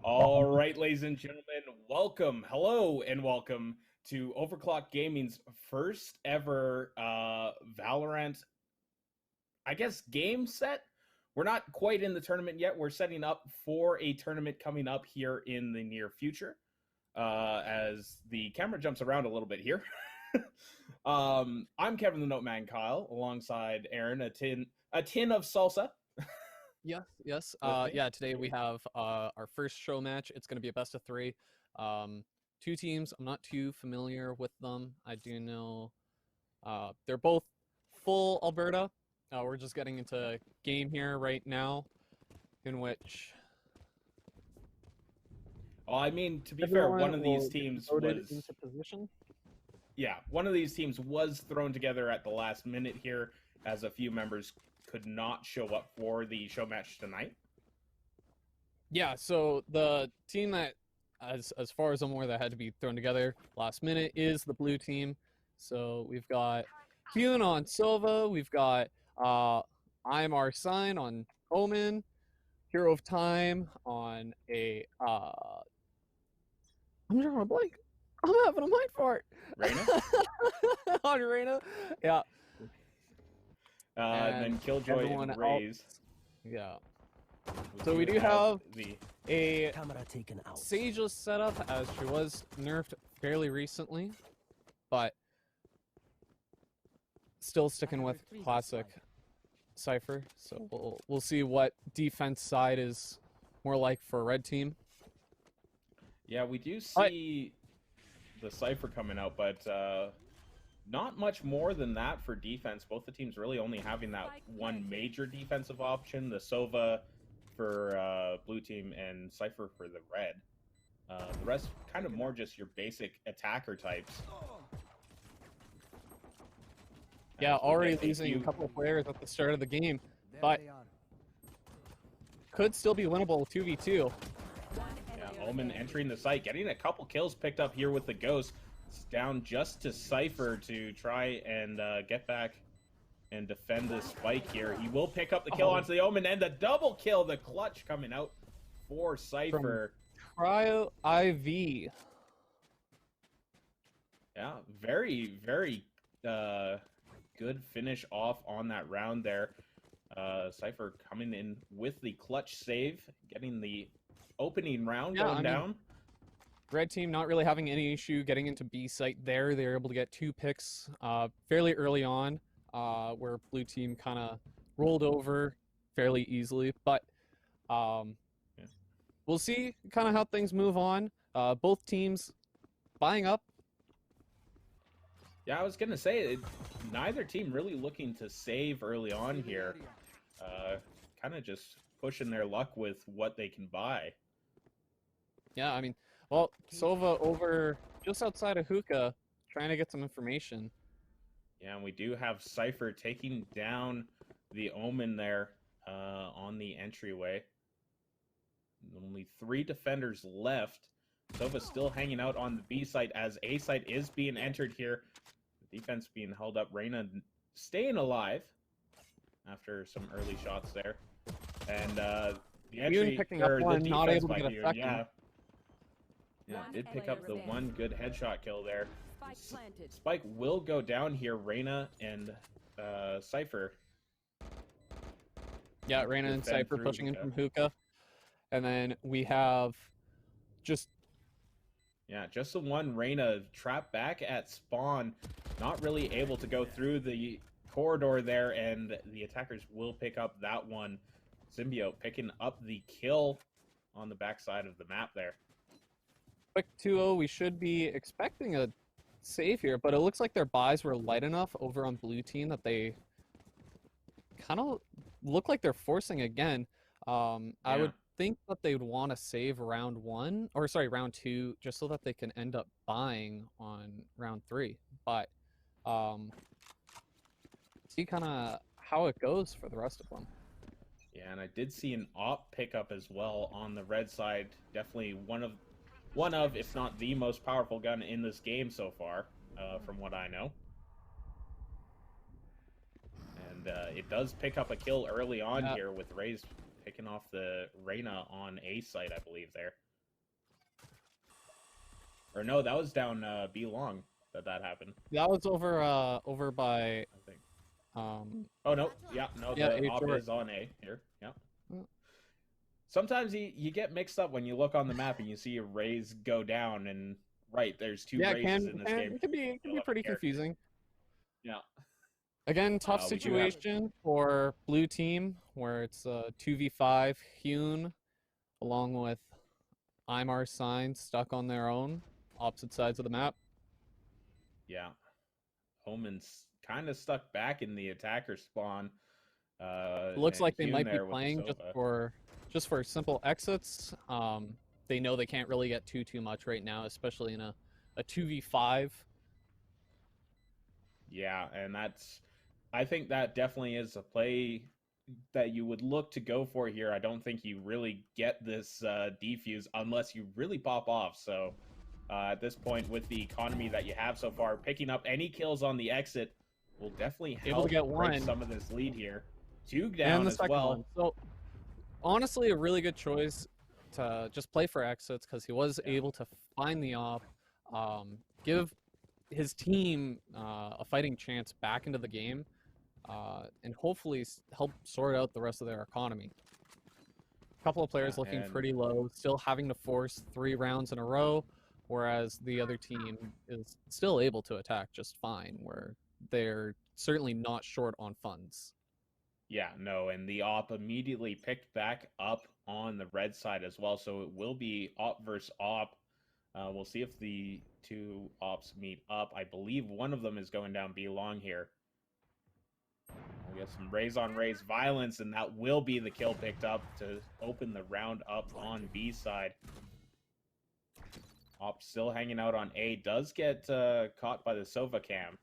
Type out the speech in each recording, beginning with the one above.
All right, ladies and gentlemen, welcome, hello, and welcome to OverKlocked Gaming's first ever Valorant, I guess, game set. We're not quite in the tournament yet. We're setting up for a tournament coming up here in the near future. As the camera jumps around a little bit here. I'm Kevin the Noteman Kyle, alongside Aaron, a tin of salsa. Yes. With me. Yeah, today we have our first show match. It's going to be a best of three. Two teams. I'm not too familiar with them. I do know they're both full Alberta. We're just getting into game here right now, in which Well, I mean, to be fair, one of these teams was into position. Yeah, one of these teams was thrown together at the last minute here, as a few members could not show up for the show match tonight. Yeah, so the team that, as far as I'm aware, that had to be thrown together last minute is the blue team. So we've got Hune on Silva, we've got I'm our sign on Omen, Hero of Time on a I'm drawing a blank. I'm having a mind fart. Reyna? On Reyna. Yeah. And then Killjoy and Raze. Yeah. So we do have a Camera taken out. Sageless setup, as she was nerfed fairly recently, but still sticking with classic Cypher. So we'll see what defense side is more like for a red team. Yeah, we do see the Cypher coming out, but not much more than that for defense. Both the teams really only having that one major defensive option, the Sova for blue team and Cypher for the red. The rest kind of more just your basic attacker types. Yeah, already losing a couple of players at the start of the game, but could still be winnable 2v2. Yeah, Omen entering the site, getting a couple kills picked up here with the Ghost. It's down just to Cypher to try and get back and defend this spike here. He will pick up the kill onto the Omen, and the double kill, the clutch coming out for Cypher. Cryo IV. Yeah, very, very good finish off on that round there. Cypher coming in with the clutch save, getting the opening round going down. Red team not really having any issue getting into B site there. They were able to get 2 picks fairly early on, where blue team kind of rolled over fairly easily. But we'll see kind of how things move on. Both teams buying up. Yeah, I was going to say, neither team really looking to save early on here. Kind of just pushing their luck with what they can buy. Yeah, I mean, well, Sova over just outside of Hookah, trying to get some information. Yeah, and we do have Cypher taking down the Omen there on the entryway. Only 3 defenders left. Sova's still hanging out on the B site as A site is being entered here. The defense being held up. Reyna staying alive after some early shots there. And the entry, picking up one, not able to get a second. Yeah, did pick up the one good headshot kill there. Spike will go down here. Reyna and Cypher. Yeah, Reyna and Cypher pushing in from Hookah. And then we have just the one Reyna trapped back at spawn, not really able to go through the corridor there, and the attackers will pick up that one. Symbiote picking up the kill on the backside of the map there. Quick 2-0, we should be expecting a save here, but it looks like their buys were light enough over on blue team that they kind of look like they're forcing again. I would think that they'd want to save round 2, just so that they can end up buying on round 3. But see kind of how it goes for the rest of them. Yeah, and I did see an op pickup as well on the red side. Definitely one of, if not the most powerful gun in this game so far, from what I know. And it does pick up a kill early on here with Raze picking off the Reyna on A site, I believe, there. Or no, that was down B long that happened, That was over by I think. um Oh no, yeah, no, yeah, the A op short. is on A here. Yeah. Mm. Sometimes you get mixed up when you look on the map and you see a raise go down, and right, there's two Yeah, raises in this game. it can be 11 pretty characters. confusing. Yeah. Again, tough We do have. situation for blue team where it's 2v5 Hune along with Imar Sign stuck on their own, opposite sides of the map. Yeah. Omen's kind of stuck back in the attacker spawn. It looks And like they Hune might be there with the playing Sova. just for simple exits. They know they can't really get too much right now, especially in a 2v5. Yeah, and I think that definitely is a play that you would look to go for here. I don't think you really get this defuse unless you really pop off. So at this point, with the economy that you have so far, picking up any kills on the exit will definitely Able to help get break one. some of this lead here. Two And down the as second well. one. So honestly, a really good choice to just play for exits because he was able to find the op, give his team a fighting chance back into the game, and hopefully help sort out the rest of their economy. A couple of players looking pretty low, still having to force 3 rounds in a row, whereas the other team is still able to attack just fine, where they're certainly not short on funds. Yeah, no, and the op immediately picked back up on the red side as well, so it will be op versus op. We'll see if the two ops meet up. I believe one of them is going down B long here. We have some raise on raise violence, and that will be the kill picked up to open the round up on B side. Op still hanging out on A, does get caught by the Sova cam.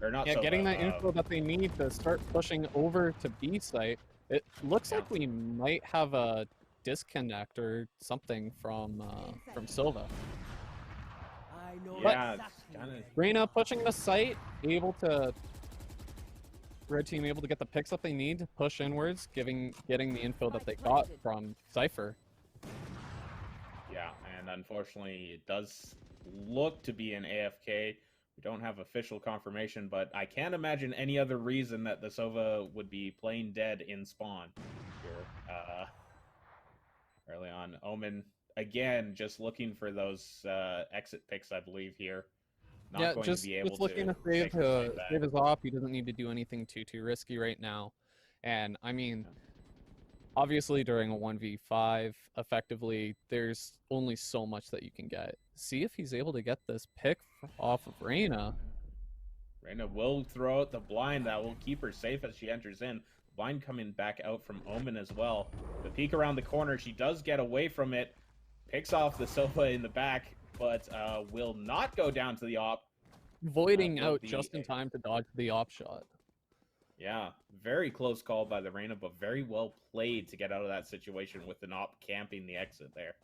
Or not Sova, getting that info that they need to start pushing over to B site. It looks like we might have a disconnect or something from Silva. Yeah, it's kind of... Reyna pushing the site, red team able to get the picks that they need to push inwards, getting the info that they got from Cypher. Yeah, and unfortunately it does look to be an AFK. We don't have official confirmation, but I can't imagine any other reason that the Sova would be playing dead in spawn here. Early on, Omen again just looking for those exit picks, I believe here. Not going to be able just looking to save his op. He doesn't need to do anything too risky right now, and I mean, obviously during a 1v5, effectively, there's only so much that you can get. See if he's able to get this pick off of Reyna. Reyna will throw out the blind that will keep her safe as she enters in. Blind coming back out from Omen as well. The peek around the corner, she does get away from it. Picks off the Sova in the back, but will not go down to the op. Voiding out just in time to dodge the op shot. Yeah, very close call by the Reyna, but very well played to get out of that situation with the op camping the exit there.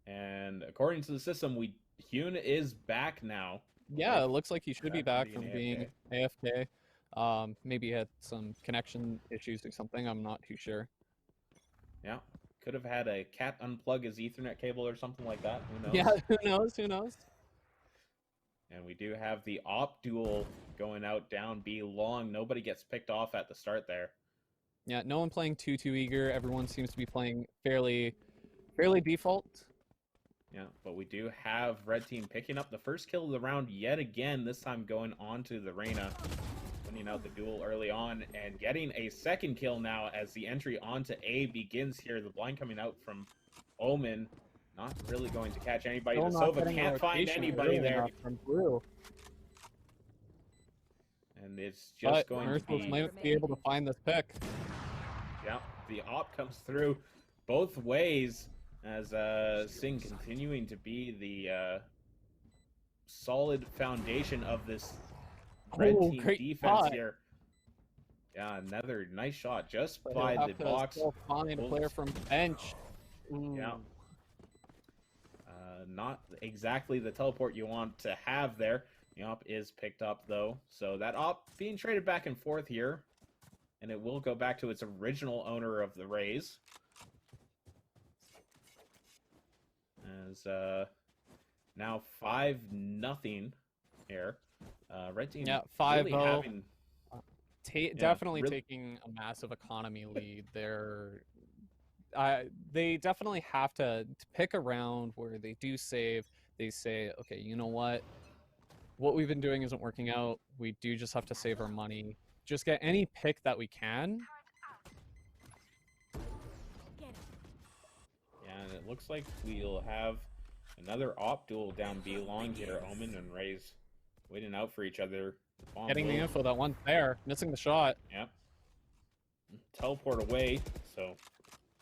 And according to the system, Hune is back now. Yeah, it looks like he should be back from being AFK. Maybe he had some connection issues or something. I'm not too sure. Yeah, could have had a cat unplug his Ethernet cable or something like that. Who knows? Yeah, who knows? Who knows? And we do have the op duel going out down B long. Nobody gets picked off at the start there. Yeah, no one playing too eager. Everyone seems to be playing fairly default. Yeah, but we do have red team picking up the first kill of the round yet again, this time going on to the Reyna, winning out the duel early on and getting a second kill now as the entry onto A begins here. The blind coming out from Omen, not really going to catch anybody. The Sova can't find anybody there. From Blue. And it's just going to be... might be able to find this pick. Yeah, the op comes through both ways. As Singh continuing to be the solid foundation of this red team defense here. Yeah, another nice shot just by the box. Find a player from bench. Ooh. Yeah. Not exactly the teleport you want to have there. The op is picked up though, so that op being traded back and forth here. and it will go back to its original owner of the Rays. As now 5-0 here. Red team Yeah, really 5-0. having Definitely taking a massive economy lead. They definitely have to pick a round where they do save. They say, okay, you know what we've been doing isn't working out. We do just have to save our money. Just get any pick that we can. Yeah, and it looks like we'll have another op duel down B long here. Omen and Rays waiting out for each other. The Getting the will... info that one's there, missing the shot. Yep. Teleport away, so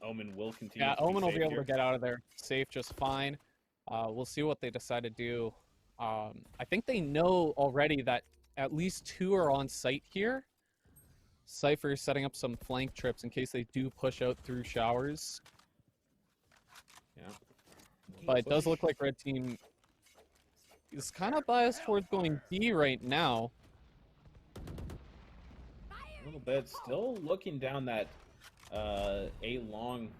Omen will continue. Yeah, to Omen will be able here. to get out of there safe just fine. We'll see what they decide to do. I think they know already that at least 2 are on site here. Cypher is setting up some flank trips in case they do push out through showers. Yeah. But it does look like Red Team is kind of biased towards going B right now. A little bit. Still looking down that A long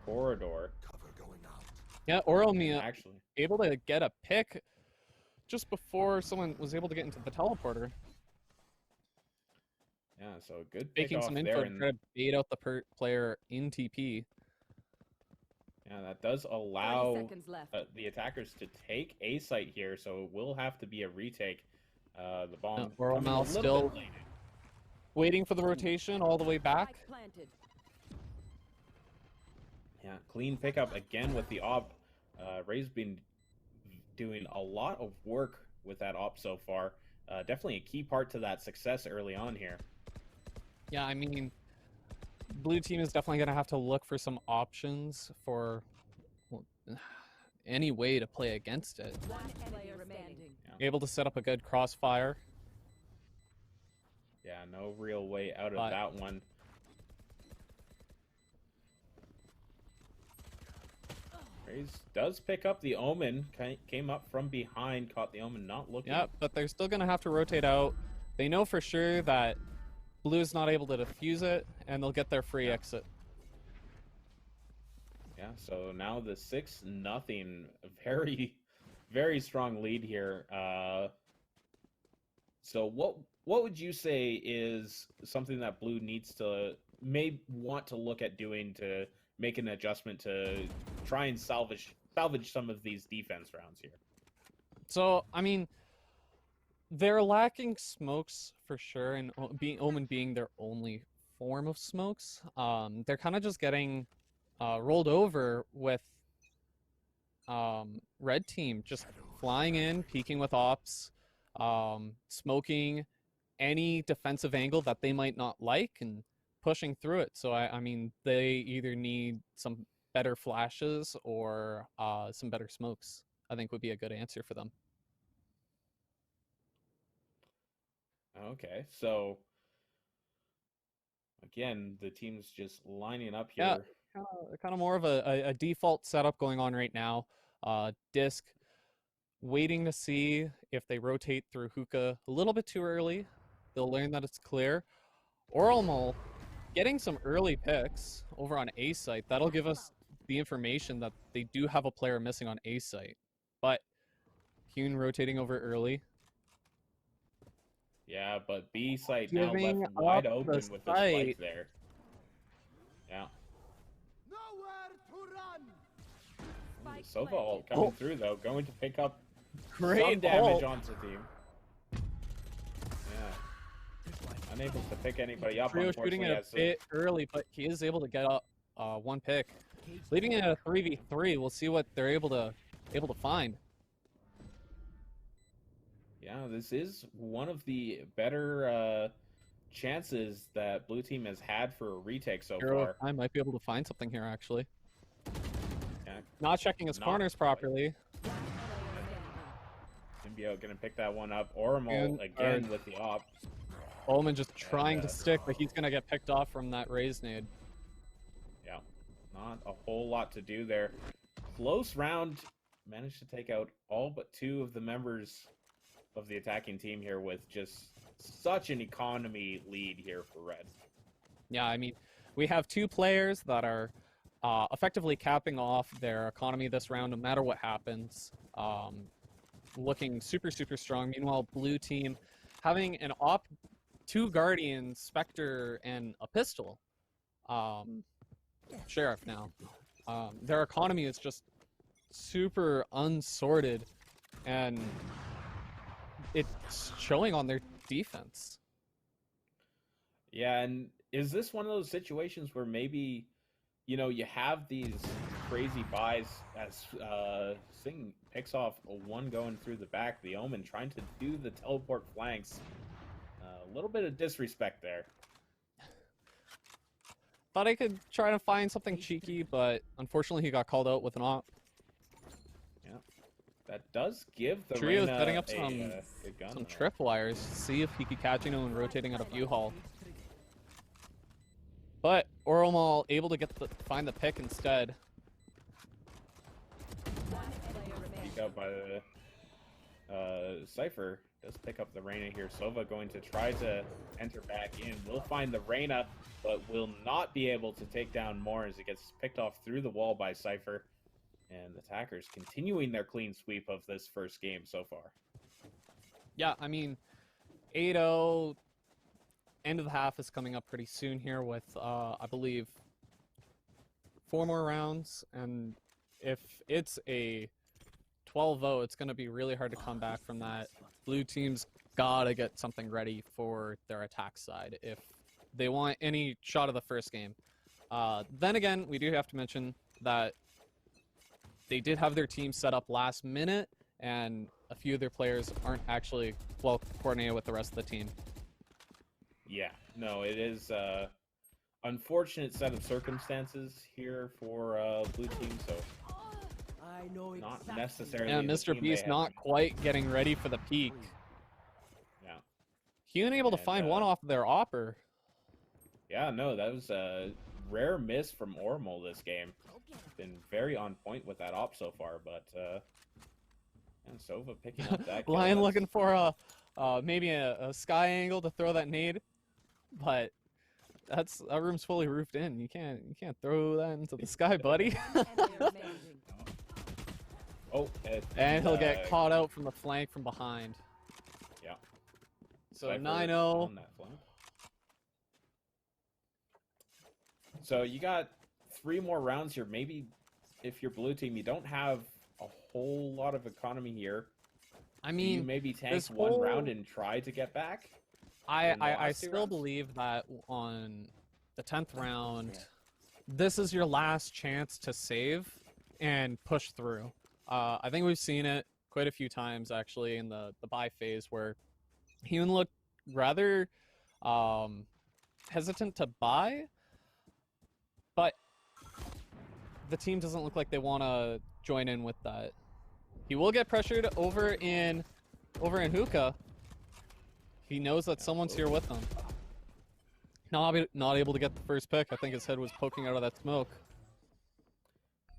corridor. Yeah, Oromal Actually able to get a pick just before someone was able to get into the teleporter. Yeah, so a good pick Making off some info there. to try to bait out the player in TP. Yeah, that does allow the attackers to take A site here, so it will have to be a retake. The bomb Oromal still waiting for the rotation all the way back. Yeah, clean pickup again with the op. Ray's been doing a lot of work with that op so far. Definitely a key part to that success early on here. Yeah, I mean, blue team is definitely going to have to look for some options for any way to play against it. Yeah. Able to set up a good crossfire. Yeah, no real way out of that one. Rays does pick up the Omen. Came up from behind, caught the Omen not looking. Yeah, but they're still going to have to rotate out. They know for sure that blue is not able to defuse it, and they'll get their free exit. Yeah, so now the 6-0, very, very strong lead here. So what would you say is something that blue needs to want to look at doing to make an adjustment to try and salvage some of these defense rounds here? So I mean, they're lacking smokes for sure, and Omen being their only form of smokes, they're kind of just getting rolled over with red team just flying in, peeking with ops, smoking any defensive angle that they might not like and pushing through it. So I mean, they either need some better flashes or some better smokes, I think would be a good answer for them. Okay, so again, the team's just lining up here. Yeah, kind of more of a default setup going on right now. Disc waiting to see if they rotate through hookah a little bit too early. They'll learn that it's clear. Oromal getting some early picks over on A site. That'll give us the information that they do have a player missing on A site. But Hune rotating over early. Yeah, but B site now left wide open with the spike there. Yeah. Sova coming through though, going to pick up some damage onto the team. Yeah. Unable to pick anybody up. Trio shooting it a bit early, but he is able to get up one pick. Leaving it at a 3v3, we'll see what they're able to find. Yeah, this is one of the better chances that blue team has had for a retake so far. I might be able to find something here, actually. Yeah. Not checking his corners properly. Symbiote gonna pick that one up. Oromal again with the op. Omen just trying to stick, but he's gonna get picked off from that raise nade. Yeah, not a whole lot to do there. Close round. Managed to take out all but 2 of the members of the attacking team here with just such an economy lead here for red. Yeah, I mean, we have two players that are effectively capping off their economy this round, no matter what happens. Looking super, super strong. Meanwhile, blue team having an op, two Guardians, Spectre, and a pistol. Sheriff now. Their economy is just super unsorted, and it's showing on their defense. Yeah, and is this one of those situations where maybe, you know, you have these crazy buys as Sing picks off a one going through the back, the Omen trying to do the teleport flanks. A little bit of disrespect there. Thought I could try to find something cheeky, but unfortunately he got called out with an op. Yeah, that does give the Trio's Reyna setting up a good gun, some though. tripwires, see if he could catch anyone rotating out of U-Haul. But Oromal able to find the pick instead. Peek out by the Cypher does pick up the Reyna here. Sova going to try to enter back in. Will find the Reyna, but will not be able to take down more as it gets picked off through the wall by Cypher. And the attackers continuing their clean sweep of this first game so far. Yeah, I mean, 8-0, end of the half is coming up pretty soon here with, I believe, 4 more rounds. And if it's a 12-0, it's going to be really hard to come back from that. Blue team's got to get something ready for their attack side if they want any shot of the first game. Then again, we do have to mention that they did have their team set up last minute, and a few of their players aren't actually well coordinated with the rest of the team. Yeah, no, it is unfortunate set of circumstances here for blue team, so not necessarily. Yeah, Mr. Beast not quite getting ready for the peak. Yeah. He was able to find one off of their opper. Yeah, no, that was a rare miss from Oromal this game. Been very on point with that op so far, but and Sova picking up that kill. Lion looking for maybe a sky angle to throw that nade, but that room's fully roofed in. You can't throw that into the sky, buddy. Oh, and he'll get caught out from the flank from behind. Yeah. So 9-0. So you got 3 more rounds here. Maybe if you're blue team, you don't have a whole lot of economy here. I mean, you maybe tank one round and try to get back. I still believe that on the 10th round, this is your last chance to save and push through. I think we've seen it quite a few times actually in the buy phase where he even looked rather hesitant to buy, but the team doesn't look like they want to join in with that. He will get pressured over in hookah. He knows that someone's here with him. Not able to get the first pick. I think his head was poking out of that smoke.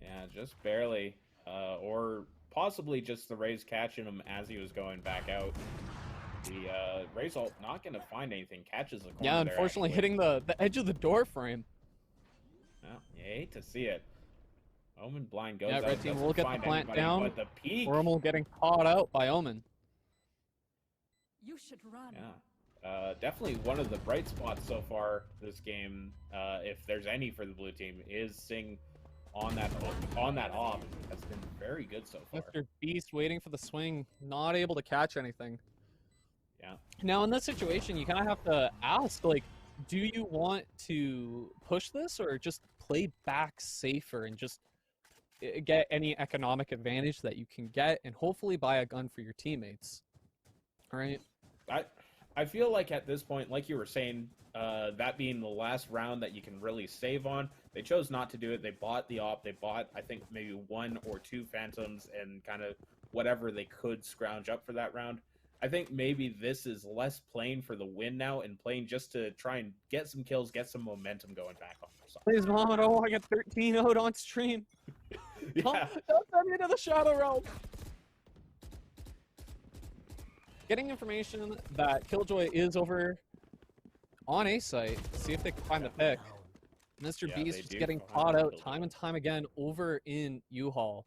Yeah, just barely. Or possibly just the Rays catching him as he was going back out. The Rays ult not going to find anything. Catches the corner. Yeah, unfortunately hitting the edge of the door frame. Well, you hate to see it. Omen blind goes yeah, out. Red team will get the plant down. But the peak. Oromal getting caught out by Omen. You should run. Yeah. Definitely one of the bright spots so far this game, if there's any for the blue team, is Sing on that op. Has been very good so far. Mr. Beast waiting for the swing, not able to catch anything. Yeah. Now in this situation, you kind of have to ask, like, do you want to push this or just play back safer and just get any economic advantage that you can get and hopefully buy a gun for your teammates? All right. I feel like at this point, like you were saying, that being the last round that you can really save on, they chose not to do it. They bought the op. They bought, I think, maybe 1 or 2 phantoms and kind of whatever they could scrounge up for that round. I think maybe this is less playing for the win now and playing just to try and get some kills, get some momentum going back on their side. Please, Mom, I don't want to get 13-0'd on stream. Yeah. Don't send me to the Shadow Realm. Getting information that Killjoy is over on A site. See if they can find the pick. Mr. Yeah, Beast they just do getting find caught the out kill time there. and time again over in U-Haul.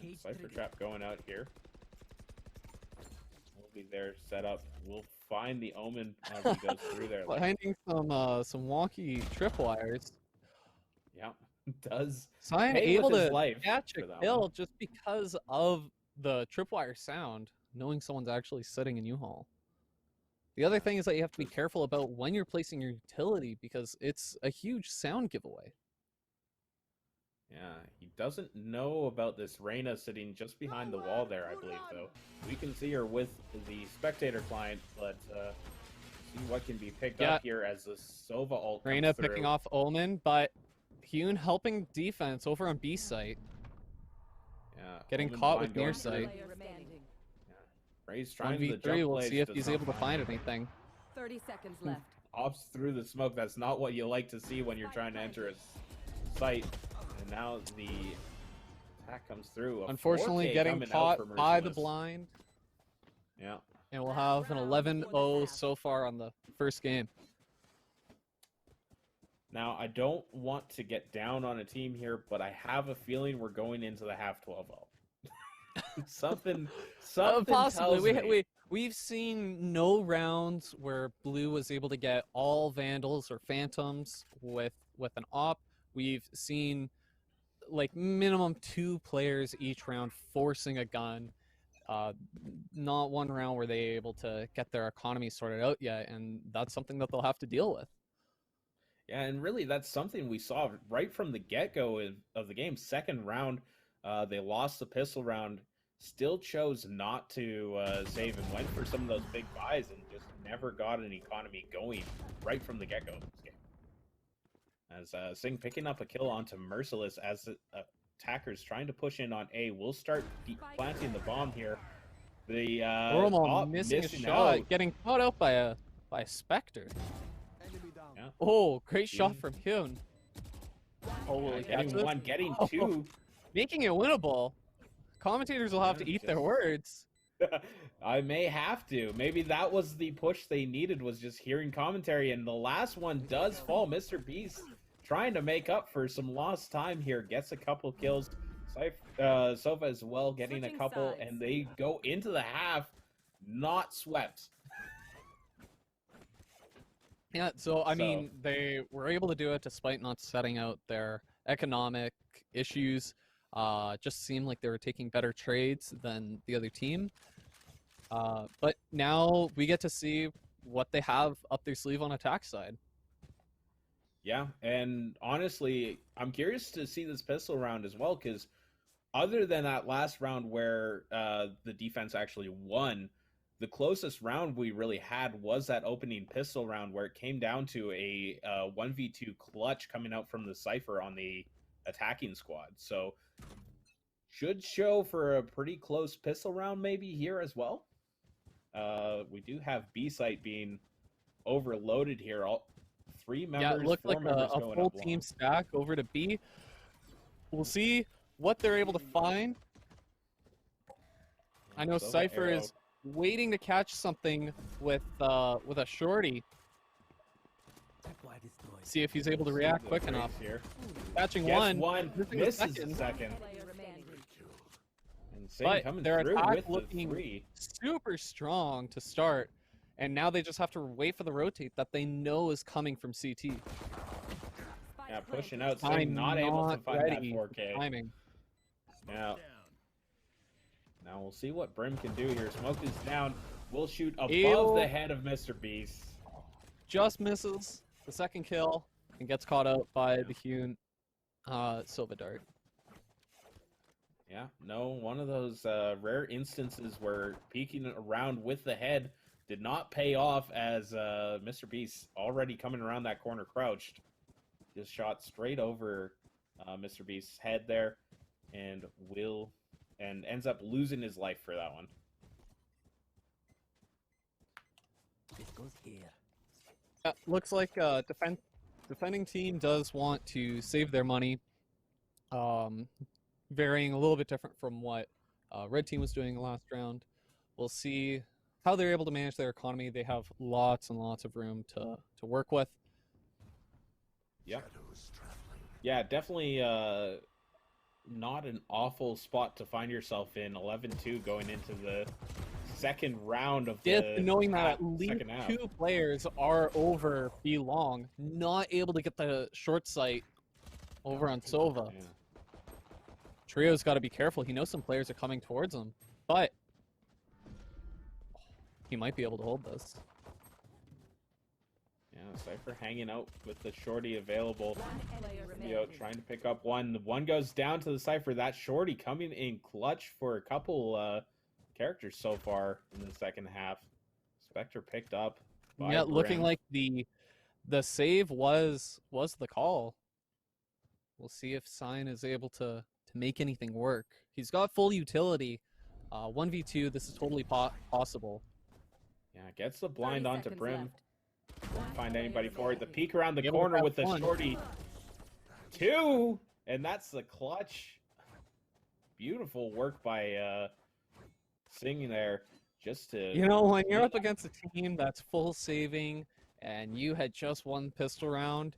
Yeah, Cypher trap going out here. We'll be there set up. We'll find the Omen as he goes through there. Finding some wonky tripwires. Yeah, does So I'm pay able with his to life catch a for that kill one. just because of the tripwire sound, knowing someone's actually sitting in U-Haul. The other thing is that you have to be careful about when you're placing your utility because it's a huge sound giveaway. Yeah, he doesn't know about this Reyna sitting just behind the wall there, I believe, though. We can see her with the spectator client, but see what can be picked up here as the Sova ult comes Reyna through. picking off Omen, but Hyun helping defense over on B site. Yeah, Getting Omen caught with blind going near through. sight. Ray's trying the 1v3, jump we'll plays, see if does he's not able to find anything. 30 seconds left. Opts through the smoke. That's not what you like to see when you're trying to enter a site. And now the attack comes through. Unfortunately, 4K getting coming out caught for by the Merciless. blind. Yeah. And we'll have an 11-0 so far on the first game. Now, I don't want to get down on a team here, but I have a feeling we're going into the half 12-0. something Possibly. tells me. We've seen no rounds where Blue was able to get all Vandals or Phantoms with an op. We've seen like minimum 2 players each round forcing a gun. Not one round were they able to get their economy sorted out yet, and that's something that they'll have to deal with. Yeah, and really that's something we saw right from the get-go of the game. Second round, they lost the pistol round, still chose not to save and went for some of those big buys and just never got an economy going right from the get-go of this game. As Singh picking up a kill onto Merciless as the attackers trying to push in on A. We'll start planting the bomb here. The Oromal missing a shot, getting caught out by a Spectre. Yeah. Oh, great shot from Hyun. Oh, will he catch Getting this? one, getting Oh, two. making it winnable. Commentators will have to eat their words. I may have to. Maybe that was the push they needed, was just hearing commentary, and the last one does fall. Mr. Beast trying to make up for some lost time here. Gets a couple kills. Sova as well getting a couple, and they go into the half not swept. Yeah, so I mean, they were able to do it despite not setting out their economic issues. Just seemed like they were taking better trades than the other team. But now we get to see what they have up their sleeve on attack side. Yeah, and honestly, I'm curious to see this pistol round as well, because other than that last round where the defense actually won, the closest round we really had was that opening pistol round where it came down to a 1v2 clutch coming out from the Cypher on the attacking squad. So should show for a pretty close pistol round maybe here as well. We do have B site being overloaded here. All 3 members, yeah, it looked 4 like members a going full up long. team stack over to B. We'll see what they're able to find. I know Sova Cypher arrow. is waiting to catch something with a shorty. See if he's able to react quick enough. Here. Catching Gets one, missing misses the the second. And Singh But coming their through attack with the looking 3. super strong to start, and now they just have to wait for the rotate that they know is coming from CT. Yeah, pushing out, Singh I'm not able to find that ready 4K. for timing. Now we'll see what Brim can do here. Smoke is down. We'll shoot above Eel the head of Mr. Beast. just misses the second kill and gets caught out by the Hyun Silva Dart. Yeah, no, one of those rare instances where peeking around with the head did not pay off, as Mr. Beast already coming around that corner crouched. Just shot straight over Mr. Beast's head there, and ends up losing his life for that one. It goes here. Looks like defending team does want to save their money. Varying a little bit different from what red team was doing last round. We'll see how they're able to manage their economy. They have lots and lots of room to work with. Yeah. Yeah, definitely not an awful spot to find yourself in. 11-2 going into the second round of Yeah, the knowing that at least second half. 2 players are over B long, not able to get the short sight over on Sova. Yeah. Trio's got to be careful. He knows some players are coming towards him, but he might be able to hold this. Yeah, Cypher hanging out with the shorty available. Out trying to pick up one. The one goes down to the Cypher. That shorty coming in clutch for a couple characters so far in the second half. Spectre picked up. Yeah, looking Brim. like the save was the call. We'll see if Sign is able to make anything work. He's got full utility. 1v2, this is totally possible. Yeah, gets the blind onto Brim. Left. Won't find anybody for it. The peek around the Able to corner grab with the one. shorty. 2! And that's the clutch. Beautiful work by Singh there. Just to... You know, when you're up against a team that's full saving and you had just one pistol round,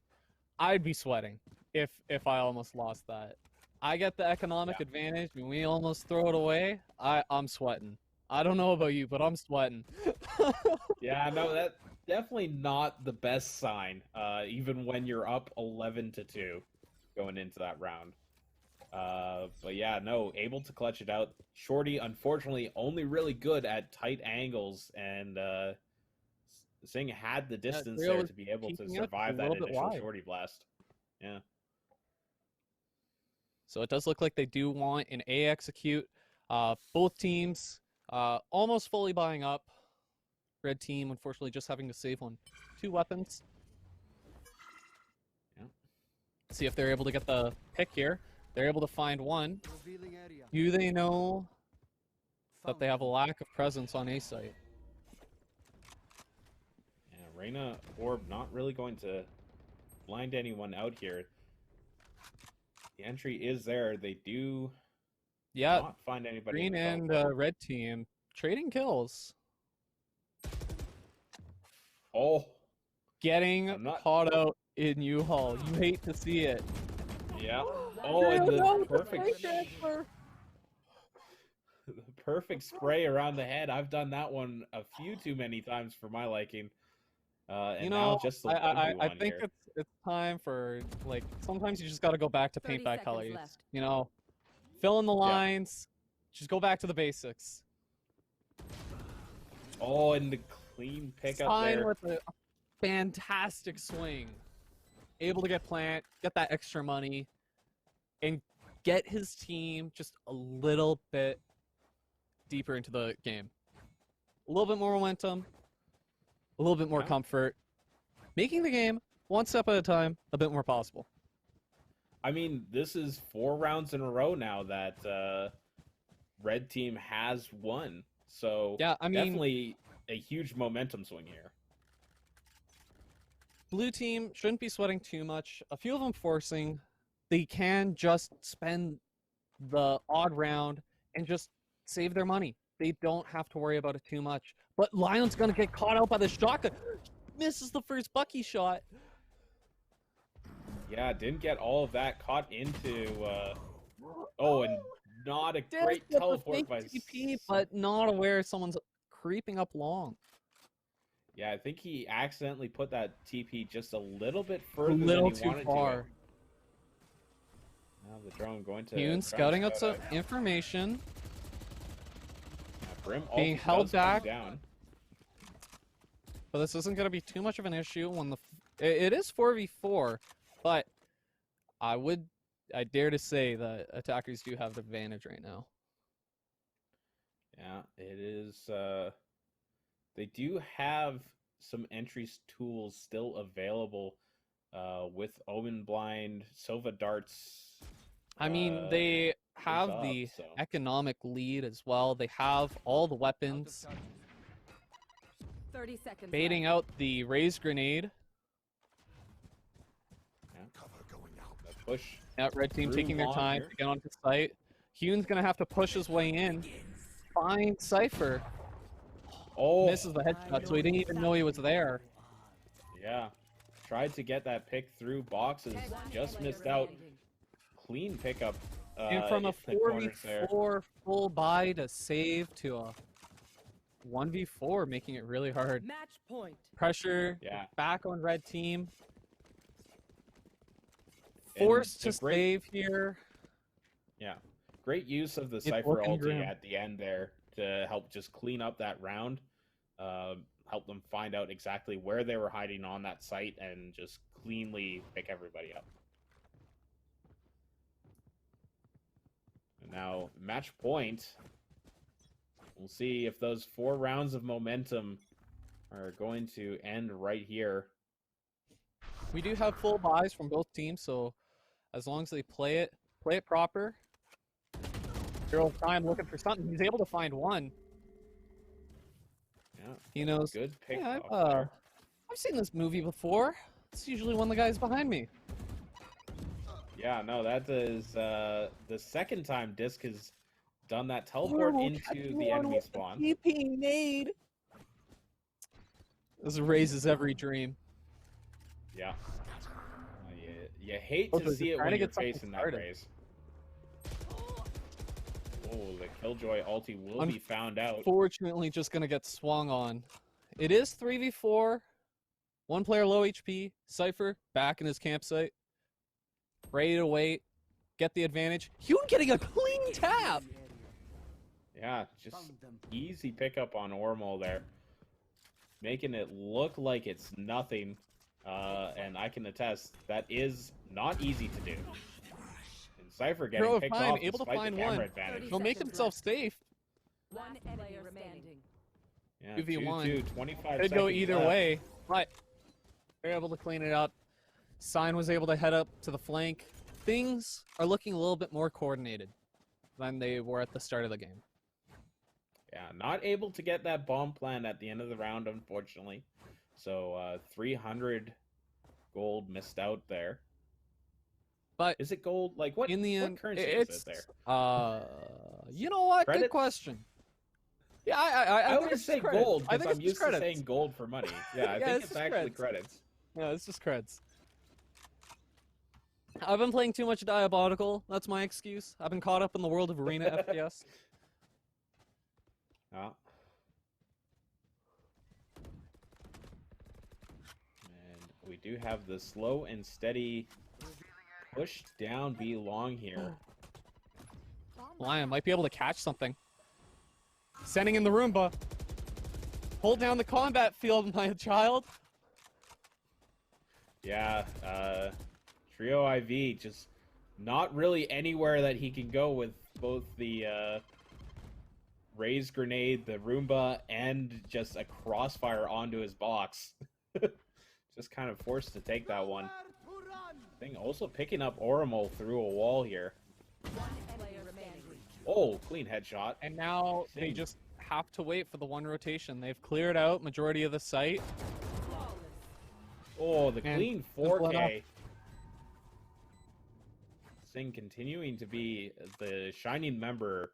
I'd be sweating if I almost lost that. I get the economic advantage and we almost throw it away. I'm sweating. I don't know about you, but I'm sweating. Yeah, no, that's definitely not the best sign, even when you're up 11-2 going into that round. But yeah, no, able to clutch it out. Shorty, unfortunately, only really good at tight angles, and Singh had the distance there to be able to peeking out survive a that little bit initial wide. shorty blast. Yeah. So it does look like they do want an A execute. Both teams almost fully buying up. Red team, unfortunately, just having to save on 2 weapons. Yeah. See if they're able to get the pick here. They're able to find one. Do they know that they have a lack of presence on A site? Yeah, Reyna Orb not really going to blind anyone out here. The entry is there. They do not find anybody. Green in the and belt. red team trading kills. Oh, Getting caught out in U-Haul. You hate to see it. yeah. Oh, and the perfect, the perfect spray around the head. I've done that one a few too many times for my liking. And You now know, just the I think here. it's time for, like, sometimes you just got to go back to paint 30 by seconds colors. left. You know, fill in the lines. Just go back to the basics. Oh, and the clean pickup Sign there. with a fantastic swing. Able to get plant, get that extra money, and get his team just a little bit deeper into the game. A little bit more momentum, a little bit more comfort, making the game one step at a time a bit more possible. I mean, this is 4 rounds in a row now that red team has won. So Yeah, I mean, definitely a huge momentum swing here. Blue team shouldn't be sweating too much. A few of them forcing. They can just spend the odd round and just save their money. They don't have to worry about it too much. But Lion's gonna get caught out by the shotgun. Misses the first Bucky shot. Yeah, didn't get all of that caught into. Oh, and not a Did great get the teleport fake by. TP, but not aware someone's creeping up long. Yeah, I think he accidentally put that TP just a little bit A further little than he too wanted far. to. Now the drone going to. Yoon try scouting and out scout some information. Yeah, Brim Being also held does come back. Down. But this isn't going to be too much of an issue when it is 4v4, but I dare to say that attackers do have the advantage right now. Yeah, it is. They do have some entries tools still available with Omen Blind, Sova Darts. I mean, they have up, the so. economic lead as well. They have all the weapons. 30 seconds Baiting left. out the raised grenade. The push. Out red team Through taking their long time here. to get onto site. Hune's gonna have to push his way in. Find Cypher. Oh, misses the headshot, so he didn't even know he was there. yeah. Tried to get that pick through boxes, just missed out. Clean pickup. And from a in the corners there. 4v4 full buy to save to a 1v4, making it really hard. Match point. Pressure Yeah. back on red team. And Forced the to great- save here. Yeah. Great use of the It's Cypher looking ulti grim. at the end there to help just clean up that round. Help them find out exactly where they were hiding on that site and just cleanly pick everybody up. And now, match point. We'll see if those 4 rounds of momentum are going to end right here. We do have full buys from both teams, so as long as they play it proper. Hero time looking for something. He's able to find one. Yeah, He knows. good pick. Yeah, off there. I've seen this movie before. It's usually one of the guys behind me. Yeah, no, that is the second time Disc has done that teleport into the enemy spawn. TP nade. This raises every dream. Yeah. You hate Also, to he's see it trying when to you're get something facing that started. raise. Oh, the Killjoy ulti will be found out. Fortunately, just gonna get swung on. It is 3v4. One player low HP. Cypher back in his campsite. Ready to wait. Get the advantage. Hyun getting a clean tap. Yeah, just easy pickup on Oromal there. Making it look like it's nothing. And I can attest, that is not easy to do. And Cypher getting Hero of picked time, off able to despite find the camera one. advantage. He'll make himself safe. One enemy remaining. Yeah, 2v1. 2-2, 25 Could go seconds either left. way, but they're able to clean it up. Sign was able to head up to the flank. Things are looking a little bit more coordinated than they were at the start of the game. Yeah, not able to get that bomb plan at the end of the round, unfortunately. So 300 gold missed out there. But Is it gold? Like what? in the what end, currency it's is it there? you know what? Good Credits? question. Yeah, I would think it's say just credits. gold I because think I'm it's used just credits. to saying gold for money. Yeah, I Yeah, think it's it's just actually credits. credits. Yeah, it's just creds. I've been playing too much Diabolical. That's my excuse. I've been caught up in the world of Arena FPS. Yeah. And we do have the slow and steady push down B long here. Lion might be able to catch something. Sending in the Roomba. Hold down the combat field, my child. Yeah, Trio IV just not really anywhere that he can go with both the raised grenade, the Roomba, and just a crossfire onto his box. Just kind of forced to take that one. Thing also picking up Oromal through a wall here. One enemy remaining. Oh, clean headshot. And now they Sing. just have to wait for the one rotation. They've cleared out majority of the site. Flawless. Oh, the And clean simple 4K. Sing continuing to be the shining member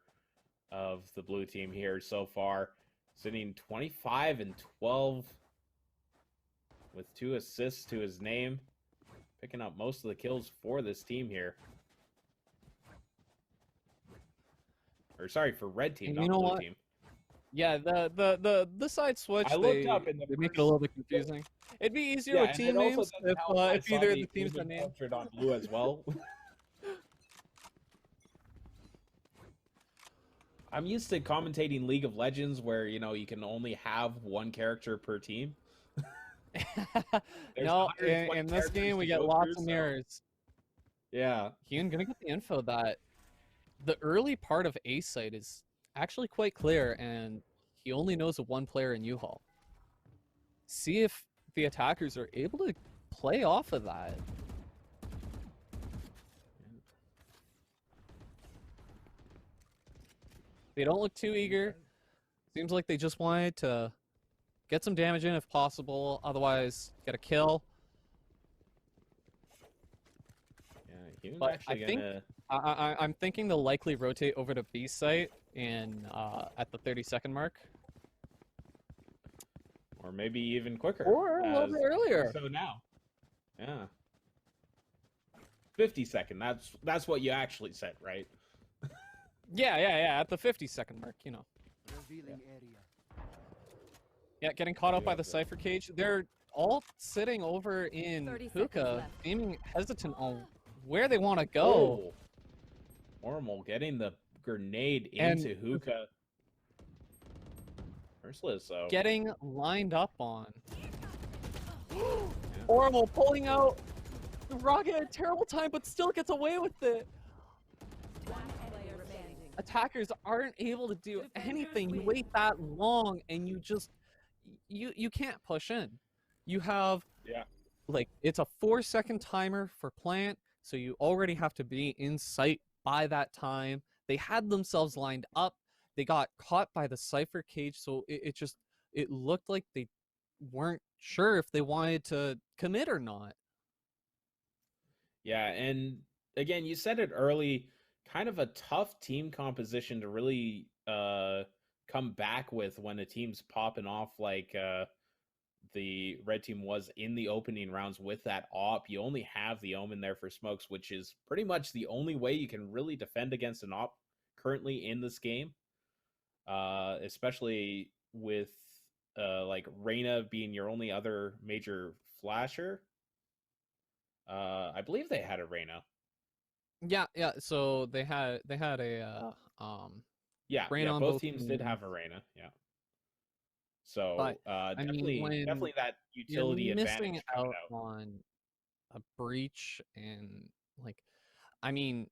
of the blue team here so far. Sitting 25 and 12 with 2 assists to his name. Picking up most of the kills for this team here. Or sorry, for red team, And not you know blue what? team. Yeah, the side switch, I looked up in the they make it first- a little bit confusing. It'd be easier Yeah, with and team it also names doesn't help I if saw either of the the teams got Uber named. portrait on blue as well. I'm used to commentating League of Legends where, you know, you can only have one character per team. There's No, 120 in this characters game we to get go lots through, of so- mirrors. Yeah. Ian, gonna get the info that the early part of A site is actually quite clear, and he only knows of one player in U-Haul. See if the attackers are able to play off of that. They don't look too eager. Seems like they just wanted to get some damage in if possible, otherwise get a kill. Yeah, he was But actually I think- gonna... I'm thinking they'll likely rotate over to B site in at the 30-second mark. or maybe even quicker. Or a little as bit earlier. So now, yeah, 50-second. That's what you actually said, right? Yeah. At the 50-second mark, you know. Revealing area. Yeah, getting caught up You by have the the- Cypher cage. They're all sitting over in 30 seconds hookah, left. aiming hesitant on where they want to go. Oh, Oromal getting the grenade And into hookah. Merciless, though. getting lined up on. Yeah. Oromal pulling out the rocket at a terrible time, but still gets away with it. One player remaining. Attackers aren't able to do anything. You wait that long, and you can't push in. You have Yeah. like it's a 4-second timer for plant, so you already have to be in sight by that time. They had themselves lined up. They got caught by the Cypher cage, so it looked like they weren't sure if they wanted to commit or not. Yeah, and again, you said it early, kind of a tough team composition to really come back with when a team's popping off like the red team was in the opening rounds with that op. You only have the Omen there for smokes, which is pretty much the only way you can really defend against an op currently in this game. Especially with like Reyna being your only other major flasher. I believe they had a Reyna. Yeah. So they had a Yeah, brain yeah, on both both teams did teams. have Arena, yeah. So But I mean, when definitely that you're utility missing advantage coming out out. on a breach and like, I mean,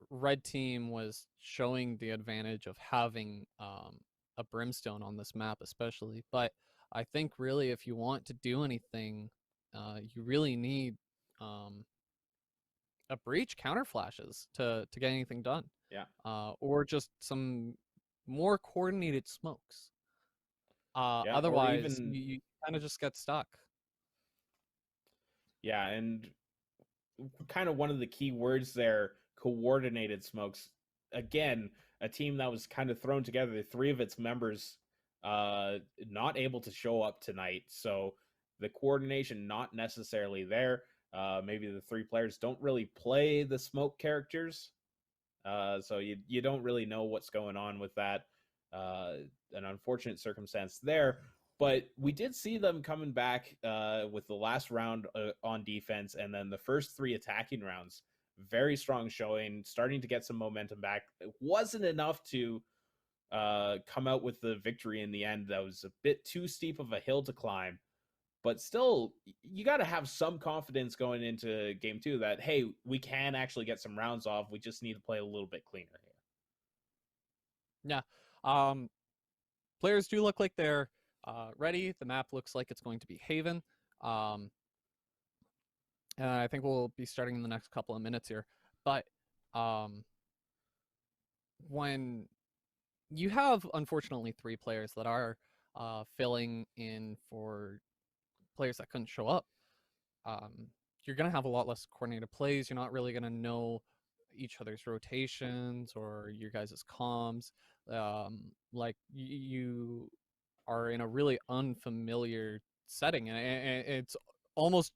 red team was showing the advantage of having a brimstone on this map, especially. But I think really, if you want to do anything, you really need a breach counter flashes to get anything done, Yeah, or just some more coordinated smokes. yeah, or Otherwise, even you kind of just get stuck. yeah, and kind of one of the key words there, coordinated smokes. Again, a team that was kind of thrown together, three of its members not able to show up tonight. So the coordination not necessarily there. Maybe the three players don't really play the smoke characters. So you don't really know what's going on with that. An unfortunate circumstance there. But we did see them coming back with the last round on defense, and then the first three attacking rounds. Very strong showing, starting to get some momentum back. It wasn't enough to come out with the victory in the end. That was a bit too steep of a hill to climb. But still, you got to have some confidence going into game two that, hey, we can actually get some rounds off. We just need to play a little bit cleaner here. Yeah. Players do look like they're ready. The map looks like it's going to be Haven. And I think we'll be starting in the next couple of minutes here. But when you have, unfortunately, three players that are filling in for players that couldn't show up, you're going to have a lot less coordinated plays. You're not really going to know each other's rotations or your guys' comms. Like you are in a really unfamiliar setting, and it's almost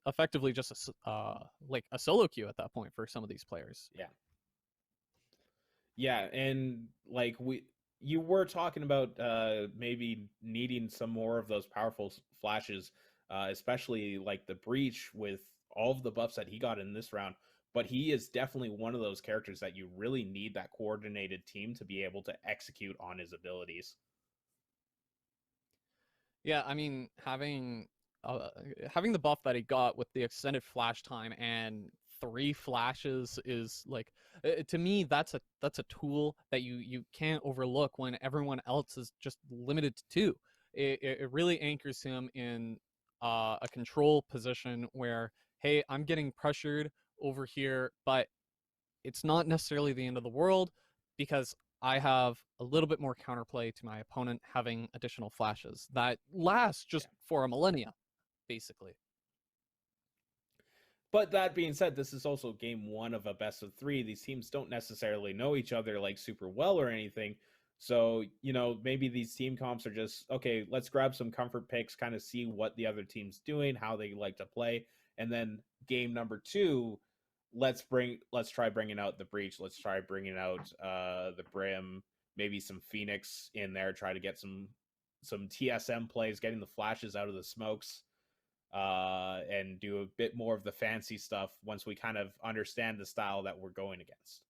effectively just like a solo queue at that point for some of these players. Yeah, and like you were talking about maybe needing some more of those powerful flashes, especially like the breach with all of the buffs that he got in this round. But he is definitely one of those characters that you really need that coordinated team to be able to execute on his abilities. Yeah, I mean, having the buff that he got with the extended flash time and 3 flashes is like, to me, that's a tool that you can't overlook when everyone else is just limited to 2. It really anchors him in a control position where, hey, I'm getting pressured over here, but it's not necessarily the end of the world because I have a little bit more counterplay to my opponent having additional flashes that last just for a millennia, basically. But that being said, this is also game one of a best of 3. These teams don't necessarily know each other like super well or anything. So, maybe these team comps are just, okay, let's grab some comfort picks, kind of see what the other team's doing, how they like to play. And then game number 2, let's try bringing out the Breach. Let's try bringing out the Brim, maybe some Phoenix in there, try to get some TSM plays, getting the flashes out of the smokes, and do a bit more of the fancy stuff once we kind of understand the style that we're going against.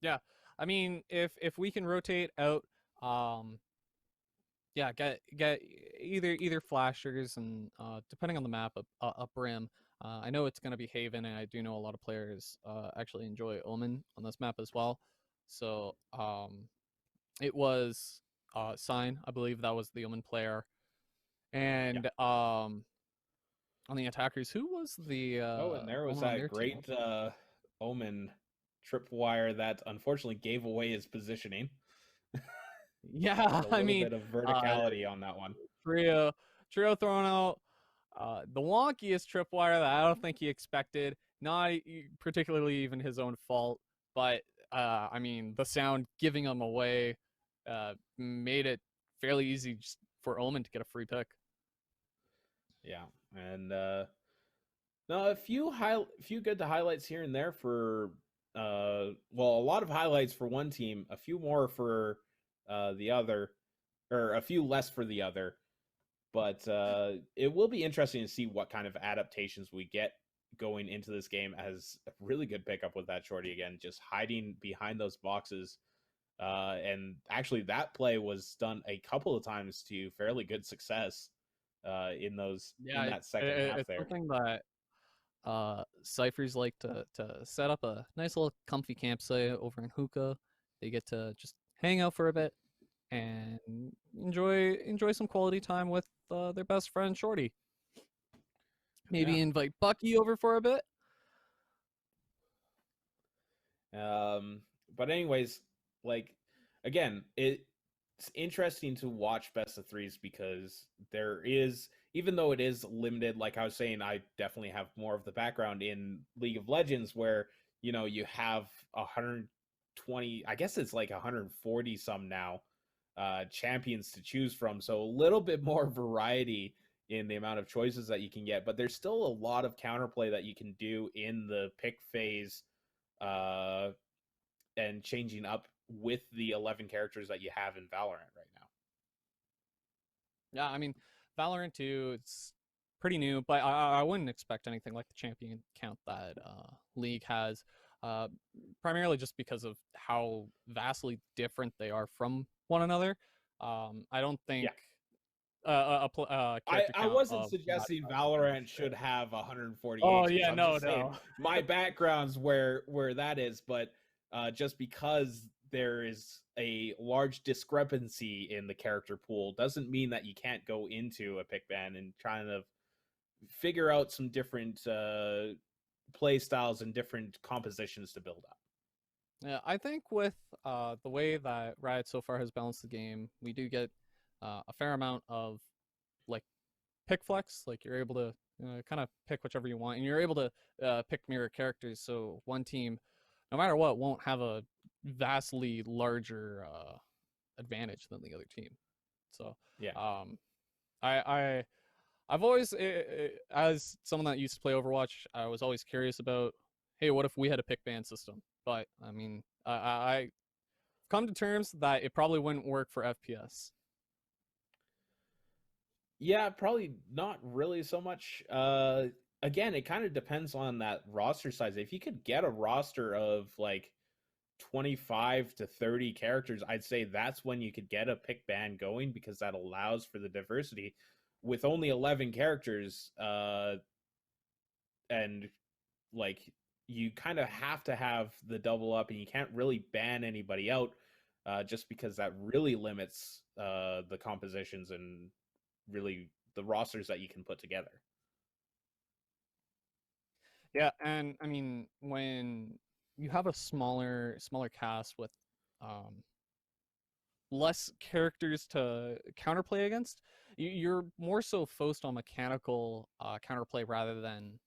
Yeah, I mean, if we can rotate out, um, yeah, get either flashers and depending on the map, a brim. I know it's gonna be Haven, and I do know a lot of players actually enjoy Omen on this map as well. So it was Sign, I believe that was the Omen player, Yeah. and on the attackers, who was the Oh, and there was Omen on that their team? great Omen tripwire that unfortunately gave away his positioning. Yeah, A I little mean, bit of uh, verticality on that one. trio trio throwing out the wonkiest tripwire that I don't think he expected. Not particularly even his own fault, but I mean the sound giving him away made it fairly easy just for Omen to get a free pick. Yeah, and no, a few good highlights here and there for well, a lot of highlights for one team, a few more for the other, or a few less for the other. But it will be interesting to see what kind of adaptations we get going into this game. As a really good pickup with that shorty again, just hiding behind those boxes. And actually, that play was done a couple of times to fairly good success in Yeah, that second half it's there. something that ciphers like to set up a nice little comfy campsite over in Hookah. They get to just hang out for a bit and enjoy some quality time with their best friend Shorty. Yeah. Maybe invite Bucky over for a bit. Um, but anyways, like again, it's interesting to watch best of threes because there is, even though it is limited, like I was saying, I definitely have more of the background in League of Legends where, you have 120, I guess it's like 140 some now, champions to choose from. So a little bit more variety in the amount of choices that you can get, but there's still a lot of counterplay that you can do in the pick phase, uh, and changing up with the 11 characters that you have in Valorant right now. Yeah, I mean, Valorant 2, it's pretty new, but I wouldn't expect anything like the champion count that League has, uh, primarily just because of how vastly different they are from one another. I don't think Yeah. I, character I count wasn't of that suggesting size Valorant is should have 140 Oh aces. yeah, I'm no, just saying no. my background's where that is, but just because there is a large discrepancy in the character pool doesn't mean that you can't go into a pick ban and try to figure out some different play styles and different compositions to build up. Yeah, I think with the way that Riot so far has balanced the game, we do get a fair amount of like pick flex. Like you're able to kind of pick whichever you want, and you're able to pick mirror characters. So one team, no matter what, won't have a vastly larger advantage than the other team. So Yeah. um, I've always, as someone that used to play Overwatch, I was always curious about, hey, what if we had a pick ban system? But I mean, I come to terms that it probably wouldn't work for FPS. Yeah, probably not really so much. Again, it kind of depends on that roster size. If you could get a roster of like 25 to 30 characters, I'd say that's when you could get a pick ban going because that allows for the diversity. With only 11 characters, and like you kind of have to have the double up and you can't really ban anybody out, just because that really limits the compositions and really the rosters that you can put together. Yeah, and I mean, when you have a smaller cast with um, less characters to counterplay against, you're more so focused on mechanical counterplay rather than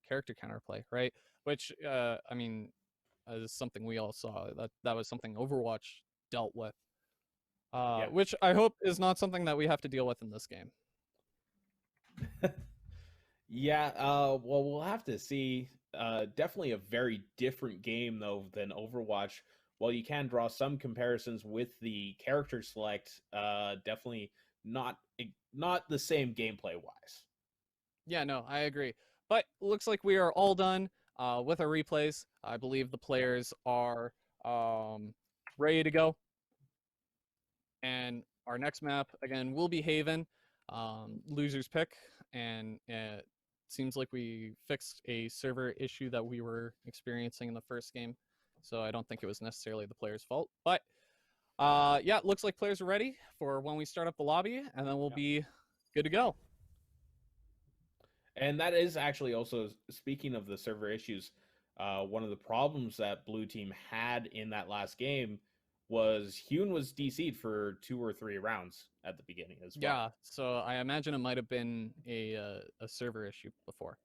character counterplay, right? Which I mean, is something we all saw. That was something Overwatch dealt with. Yeah. Which I hope is not something that we have to deal with in this game. Yeah, well, we'll have to see. Definitely a very different game, though, than Overwatch. While you can draw some comparisons with the character select, definitely not the same gameplay wise. Yeah, no, I agree. But looks like we are all done with our replays. I believe the players are ready to go. And our next map, again, will be Haven. Loser's pick. And it seems like we fixed a server issue that we were experiencing in the first game. So I don't think it was necessarily the player's fault. But yeah, it looks like players are ready for when we start up the lobby. And then we'll be good to go. And that is actually also, speaking of the server issues, one of the problems that Blue Team had in that last game was Hune was DC'd for 2 or 3 rounds at the beginning as well. Yeah, so I imagine it might have been a server issue before.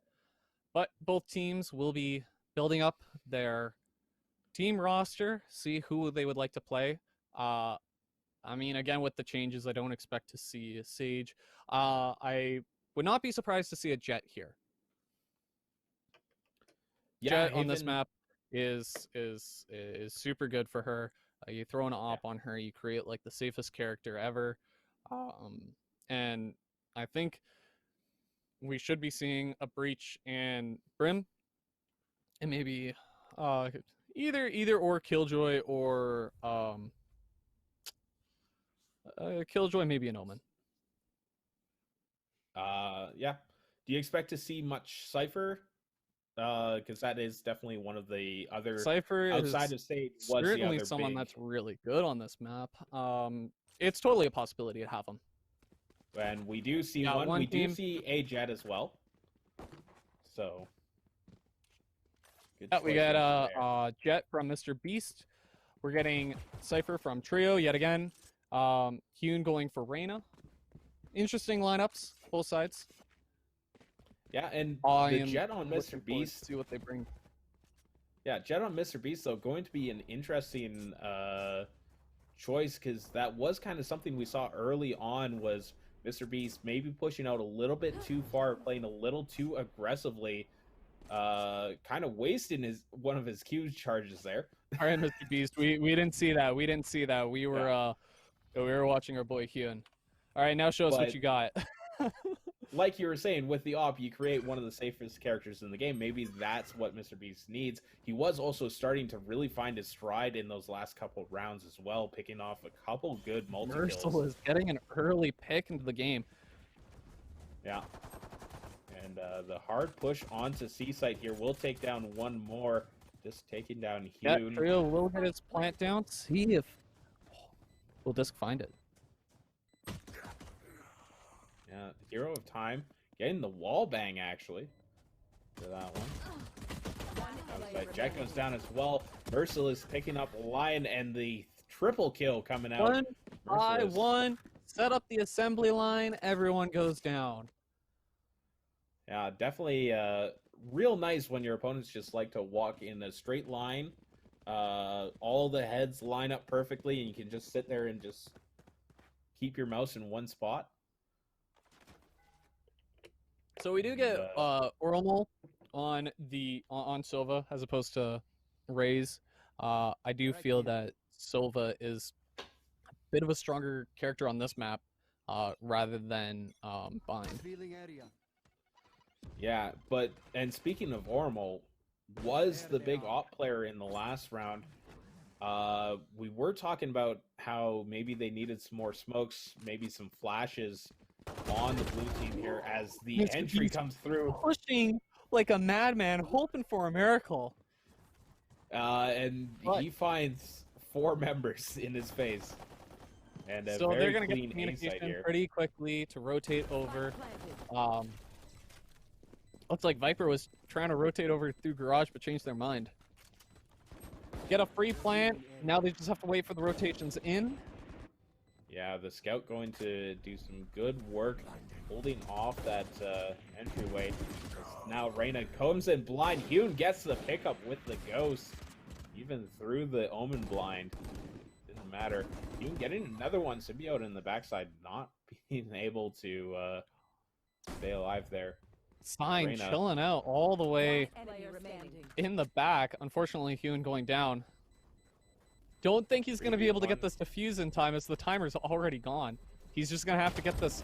But both teams will be building up their team roster, see who they would like to play. I mean, again, with the changes, I don't expect to see a Sage. I would not be surprised to see a Jet here. Yeah, Jet on this map is super good for her. You throw an op on her, you create like the safest character ever. And I think we should be seeing a Breach and Brim, and maybe either or Killjoy or Killjoy, maybe an Omen. Yeah. Do you expect to see much Cypher? Because that is definitely one of the other Cypher outside is of Sage was the certainly other someone big. that's really good on this map. It's totally a possibility to have him. And we do see Yeah, one. one We team- do see a Jet as well. So. Good Yeah, we choices got there. Jet from Mr. Beast. We're getting Cypher from Trio yet again. Hune going for Reyna. Interesting lineups, both sides. Yeah, and I the am Jet on looking Mr. forward to Beast. see what they bring. Yeah, Jet on Mr. Beast, though, going to be an interesting choice, because that was kind of something we saw early on, was Mr. Beast maybe pushing out a little bit too far, playing a little too aggressively, kind of wasting one of his Q charges there. All right, Mr. Beast, we didn't see that. We didn't see that. We were watching our boy Hune. All right, now show us what But- you got. Like you were saying, with the op, you create one of the safest characters in the game. Maybe that's what Mr. Beast needs. He was also starting to really find his stride in those last couple rounds as well, picking off a couple good multi-kills. Mercil is getting an early pick into the game. Yeah. And the hard push onto C-Site here will take down one more. Just taking down Yeah, Hune. Trio will get his plant down. See if will Disc find it. Yeah, Hero of Time. Getting the wall bang, actually, for that one. Jet goes down as well. Merciless picking up Lion, and the triple kill coming out. 1 by Merciless. 1. Set up the assembly line. Everyone goes down. Yeah, definitely real nice when your opponents just like to walk in a straight line. All the heads line up perfectly, and you can just sit there and just keep your mouse in one spot. So we do get Oromal on Silva as opposed to Raze. I do feel that Silva is a bit of a stronger character on this map rather than Bind. Yeah, and speaking of Oromal, was the big op player in the last round. We were talking about how maybe they needed some more smokes, maybe some flashes on the blue team here as the Mr. entry Beast comes through. Pushing like a madman, hoping for a miracle. And But- he finds 4 members in his face. And a So very they're going to clean get A site communication here. pretty quickly to rotate over. Looks like Viper was trying to rotate over through Garage, but changed their mind. Get a free plant. Now they just have to wait for the rotations in. Yeah, the scout going to do some good work holding off that entryway. Now Reyna comes in blind. Hune gets the pickup with the ghost, even through the Omen blind. Didn't matter. Even getting another one, Symbiote in the backside, not being able to stay alive there. Stein Reyna. chilling out all the way One enemy remaining. in the back. Unfortunately, Hewn going down. Don't think he's going to be able to get this defuse in time as the timer's already gone. He's just going to have to get this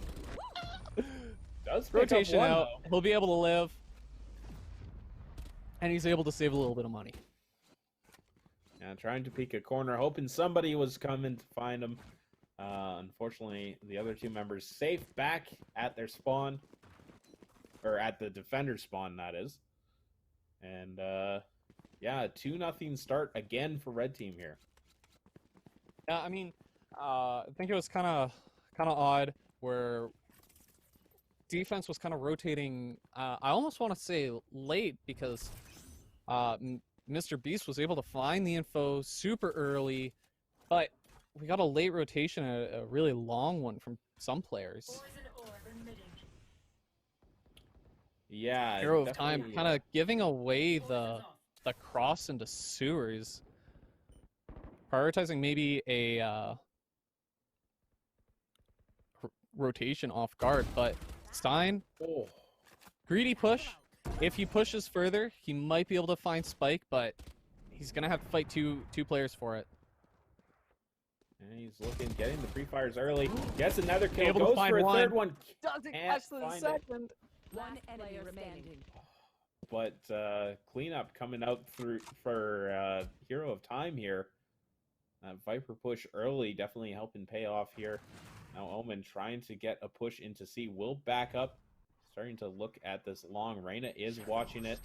Does pick up rotation one, out. though. He'll be able to live. And he's able to save a little bit of money. Yeah, trying to peek a corner, hoping somebody was coming to find him. Unfortunately, the other two members safe back at their spawn. Or at the defender spawn, that is. And, yeah, 2-0 start again for red team here. Yeah, I mean, I think it was kind of odd where defense was kind of rotating. I almost want to say late because Mr. Beast was able to find the info super early, but we got a late rotation, a really long one from some players. Yeah, Hero of Time definitely, kind of giving away the cross into sewers. Prioritizing maybe a rotation off guard, but Stein, oh, greedy push. If he pushes further, he might be able to find Spike, but he's gonna have to fight two players for it. and he's getting the pre-fires early. Gets another kill, Able to goes find for a one. third one. Doesn't Can't catch the find it. second. One enemy remaining. But cleanup coming out through for Hero of Time here. Viper push early, definitely helping pay off here. Now Omen trying to get a push into C. Will back up. Starting to look at this long. Reyna is watching it.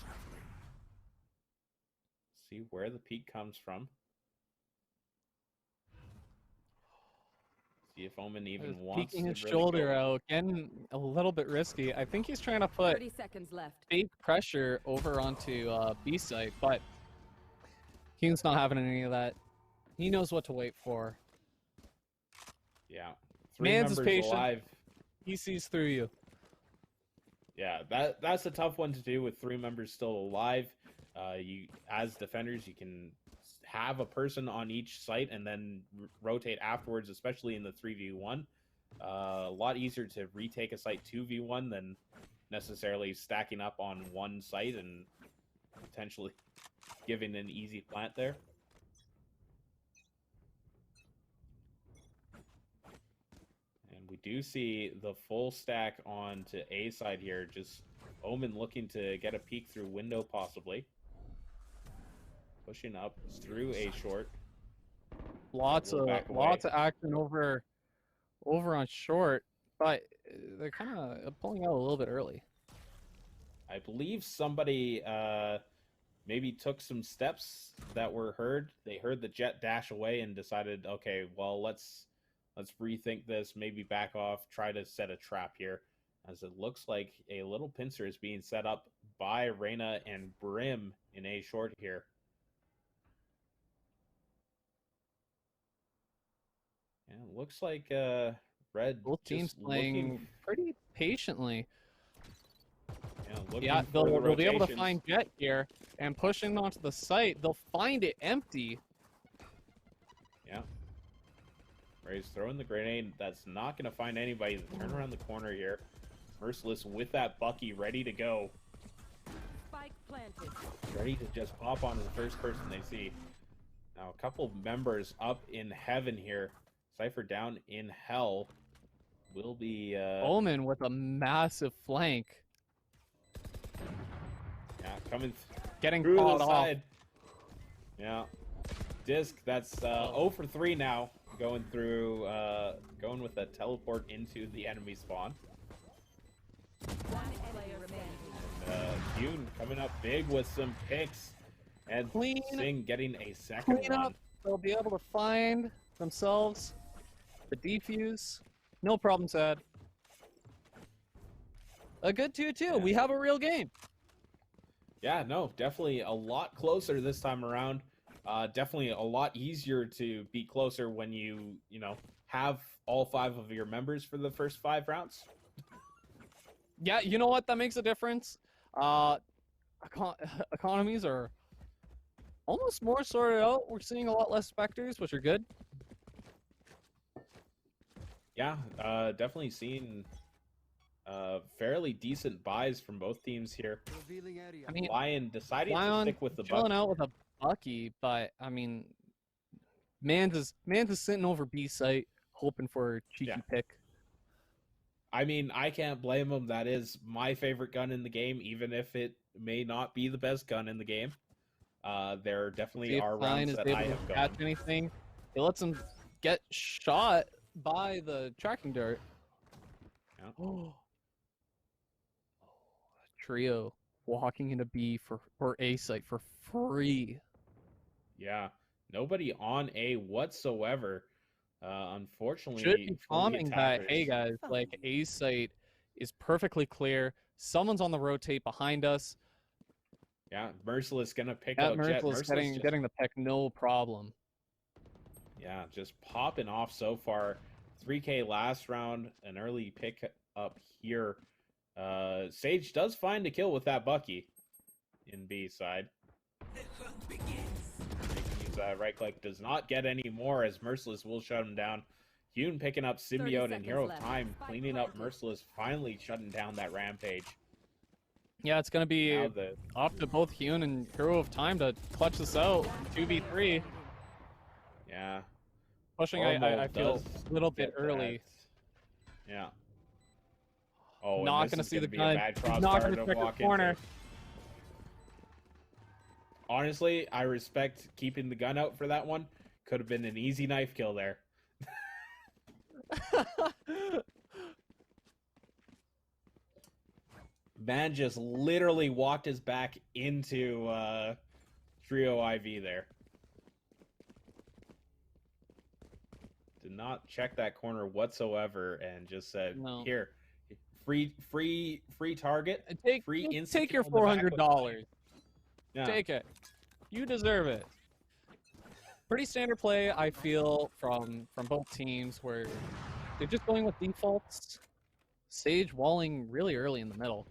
See where the peak comes from. See if Omen even Just wants peeking to his really shoulder go. out, getting a little bit risky. I think he's trying to put 30 seconds left. fake pressure over onto B site, but Hume's not having any of that. He knows what to wait for. Yeah. Three Mans is members patient. alive. He sees through you. Yeah, that's a tough one to do with 3 members still alive. You, as defenders, you can have a person on each site and then rotate afterwards, especially in the 3v1. A lot easier to retake a site 2v1 than necessarily stacking up on one site and potentially giving an easy plant there. And we do see the full stack on to A side here. Just Omen looking to get a peek through window possibly. Pushing up through A short. Lots We'll of back action over on short, but they're kind of pulling out a little bit early. I believe somebody maybe took some steps that were heard. They heard the jet dash away and decided, okay, well, let's rethink this, maybe back off, try to set a trap here. As it looks like a little pincer is being set up by Reyna and Brim in A short here. And it looks like Red Both teams just playing looking, pretty patiently. looking Yeah, for the they'll be able to rotations. find Jet here and pushing onto the site. They'll find it empty. Yeah. Where he's throwing the grenade. That's not going to find anybody. The turn around the corner here. Merciless with that Bucky ready to go. Spike planted. Ready to just pop onto the first person they see. Now, a couple members up in heaven here. Cypher down in hell. Will be... Omen with a massive flank. yeah, coming Getting through caught the off. side. Yeah. Disc, that's 0 for 3 now. Going through, going with a teleport into the enemy spawn. One enemy remaining. Yoon coming up big with some picks. And Clean- Singh getting a second Clean one. up. They'll be able to find themselves the defuse. No problem, Sad. A good 2-2. Yeah. We have a real game. Yeah, no, definitely a lot closer this time around. Definitely a lot easier to be closer when you have all 5 of your members for the first 5 rounds. Yeah, you know what? That makes a difference. Economies are almost more sorted out. We're seeing a lot less specters, which are good. Yeah, definitely seen fairly decent buys from both teams here. Revealing area. I mean, Lion deciding to Lion stick with the chilling Bucky. out with a Bucky, but I mean, Mans is sitting over B site, hoping for a cheeky Yeah. pick. I mean, I can't blame him. That is my favorite gun in the game, even if it may not be the best gun in the game. There definitely See if are Lion rounds is that able I to have catch gone. anything. It lets him get shot by the tracking dart. Yeah. Oh, trio walking into B or A site for free. Yeah, nobody on A whatsoever. Should Unfortunately be for the calming that, attackers. hey guys, like A site is perfectly clear. Someone's on the rotate behind us. Yeah, Merciless gonna pick That out Jet. Merciless Merciless just, getting the pick, no problem. yeah, just popping off so far. 3K last round, an early pick up here. Sage does find a kill with that Bucky in B side. Making use that right click, does not get any more as Merciless will shut him down. Hune picking up Symbiote and Hero of left. Time, Spike cleaning up planted. Merciless, finally shutting down that Rampage. Yeah, it's gonna be Now the up to both Hune and Hero of Time to clutch this out. 2v3. yeah. Pushing, Oromal I feel does a little bit get early. that. Yeah. Oh, Not and gonna this is see the gonna be a gun. bad He's crossbar not gonna to check the walk corner. into. Honestly, I respect keeping the gun out for that one. Could have been an easy knife kill there. Man just literally walked his back into Trio IV there. Did not check that corner whatsoever and just said, No. "Here, free target, Take free take instant your kill in the back with $400. Yeah. Take it. You deserve it. Pretty standard play, I feel, from both teams, where they're just going with defaults. Sage walling really early in the middle,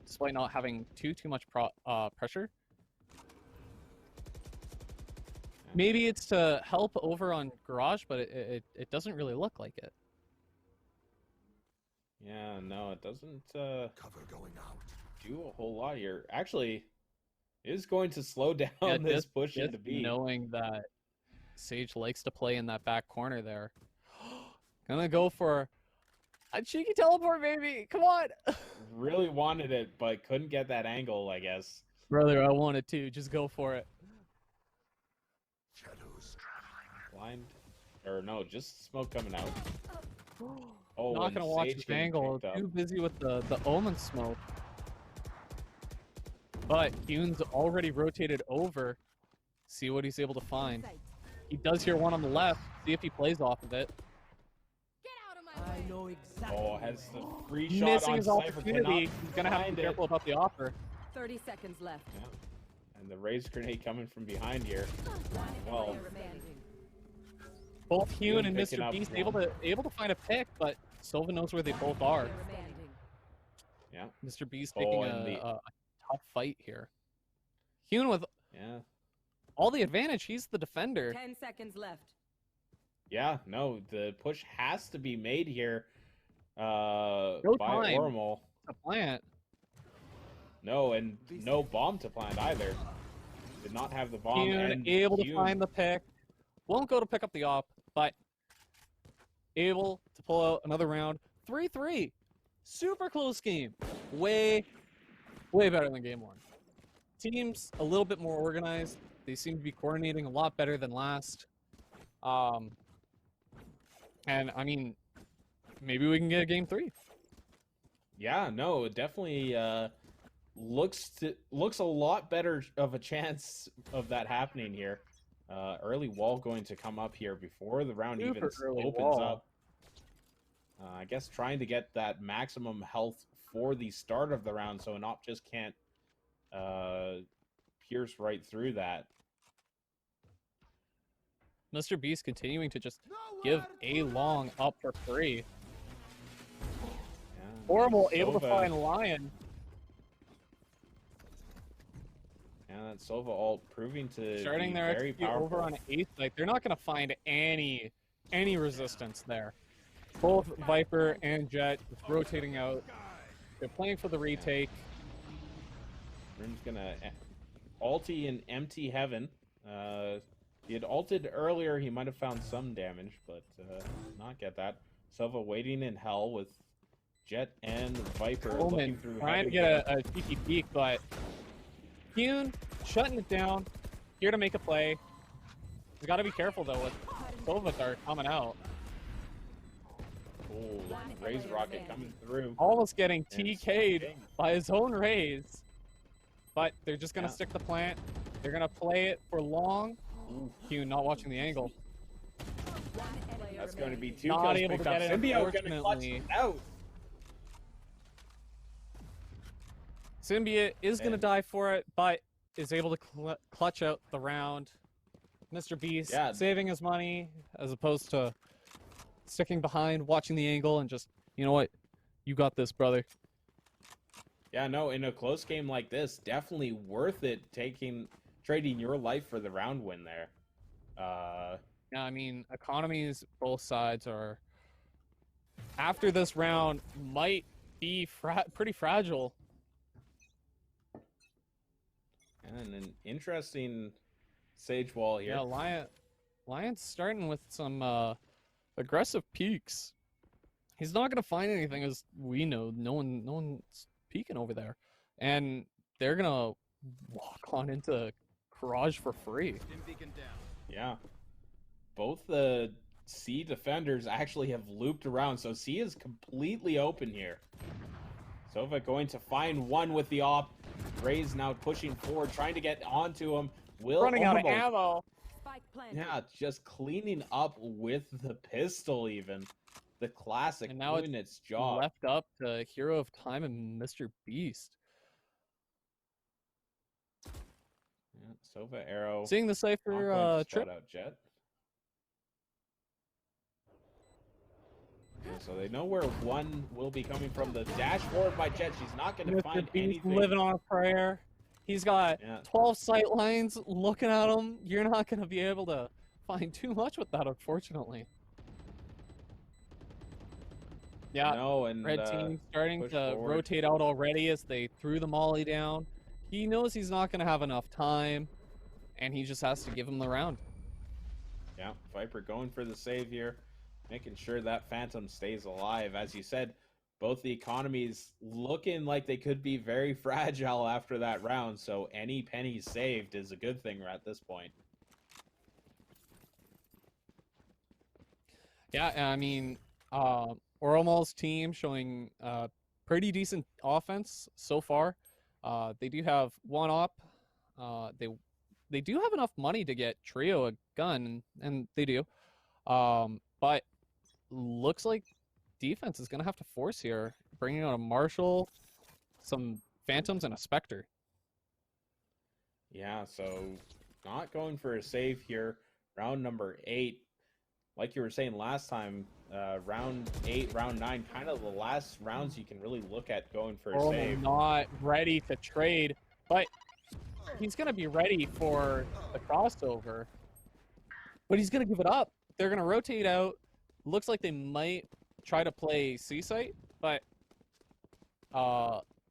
despite not having too much pressure. Maybe it's to help over on Garage, but it doesn't really look like it. Yeah, no, it doesn't Cover going out. do a whole lot here. Actually, it is going to slow down Yeah, this push just into B. knowing that Sage likes to play in that back corner there. Gonna go for a cheeky teleport, baby. Come on. Really wanted it, but couldn't get that angle, I guess. Brother, I wanted to. Just go for it. Shadows Blind. Or no, just smoke coming out. Oh, Not and gonna watch Sage this getting angle. picked up. Too busy with the Omen smoke. But Hune's already rotated over. See what he's able to find. He does hear one on the left. See if he plays off of it. Get out of my I way. know exactly. Oh, has the free shot Missing on his Cypher. opportunity. He's gonna have to find be it. careful about the offer. 30 seconds left. Yeah. And the raised grenade coming from behind here. One Well, player remaining. Both Hune and picking Mr. up Beast one. able to find a pick, but Silva knows where they both are. Player remaining. Yeah. Mr. Beast Oh, taking and a tough fight here. Hune with Yeah. all the advantage. He's the defender. 10 seconds left. Yeah, no, the push has to be made here No by time. Oromal. The plant. No, and no bomb to plant either. Did not have the bomb. Hune And able to Hune- find the pick. Won't go to pick up the op, but able to pull out another round. 3-3. Super close game. Way better than game one. Teams a little bit more organized. They seem to be coordinating a lot better than last. And I mean, maybe we can get a game 3. Yeah, no, it definitely looks a lot better of a chance of that happening here. Early wall going to come up here before the round even Super early opens wall. up. I guess trying to get that maximum health for the start of the round so an op just can't pierce right through that. Mr. Beast continuing to just give a long up for free. Yeah, Oromal able to Sova- find Lion. Yeah, that Sova ult proving to Starting be their very execute powerful. over on 8th site. They're not going to find any resistance there. Both Viper and Jet just rotating out. They're playing for the retake. Rim's gonna ulti in empty heaven. He had ulted earlier. He might have found some damage, but not get that. Sova waiting in hell with Jet and Viper looking Omen through. trying to get a cheeky peek, but Hune shutting it down. Here to make a play. We got to be careful though with Sova Dart coming out. Oh, Raise Rocket coming through. Almost getting And TK'd by his own Raise. But they're just going to stick the plant. They're going to play it for long. Hune not watching the angle. That's going to be two Not kills able picked to up. get it, Symbiote gonna clutch unfortunately. it out. Symbiote is going to And- die for it, but is able to clutch out the round. Mr. Beast saving his money as opposed to sticking behind, watching the angle, and just, you know what? You got this, brother. Yeah, no, in a close game like this, definitely worth it trading your life for the round win there. Yeah, I mean, economies, both sides are, after this round, might be pretty fragile. And an interesting Sage Wall here. Yeah, Lion's starting with some aggressive peaks. He's not gonna find anything, as we know. No one's peeking over there, and they're gonna walk on into Garage for free. Yeah. Both the C defenders actually have looped around, so C is completely open here. Sova going to find one with the op. Ray's now pushing forward, trying to get onto him. Running out of ammo. Spike planted. Yeah, just cleaning up with the pistol even. The classic And now doing its job. Left up to Hero of Time and Mr. Beast. Yeah, Sova arrow. Seeing the not Cypher going to trip. spot out Jet. Yeah, so they know where one will be coming from. The dash forward by Jet. She's not going to find Mr. Beast anything. living on a prayer. He's got Yeah. 12 sight lines looking at him. You're not going to be able to find too much with that, unfortunately. Yeah, No, and red team starting push to forward. rotate out already as they threw the molly down. He knows he's not going to have enough time, and he just has to give him the round. Yeah, Viper going for the save here, making sure that Phantom stays alive. As you said, both the economies looking like they could be very fragile after that round, so any penny saved is a good thing at this point. Yeah, I mean, Oromal's team showing pretty decent offense so far. They do have one op. They do have enough money to get Trio a gun, and they do. But looks like defense is gonna have to force here, bringing out a Marshall, some Phantoms, and a Spectre. Yeah, so not going for a save here. Round number 8. Like you were saying last time, round 8, round 9, kind of the last rounds you can really look at going for a Oromal save. not ready to trade, but he's gonna be ready for the crossover. But he's gonna give it up. They're gonna rotate out. Looks like they might try to play C-site, but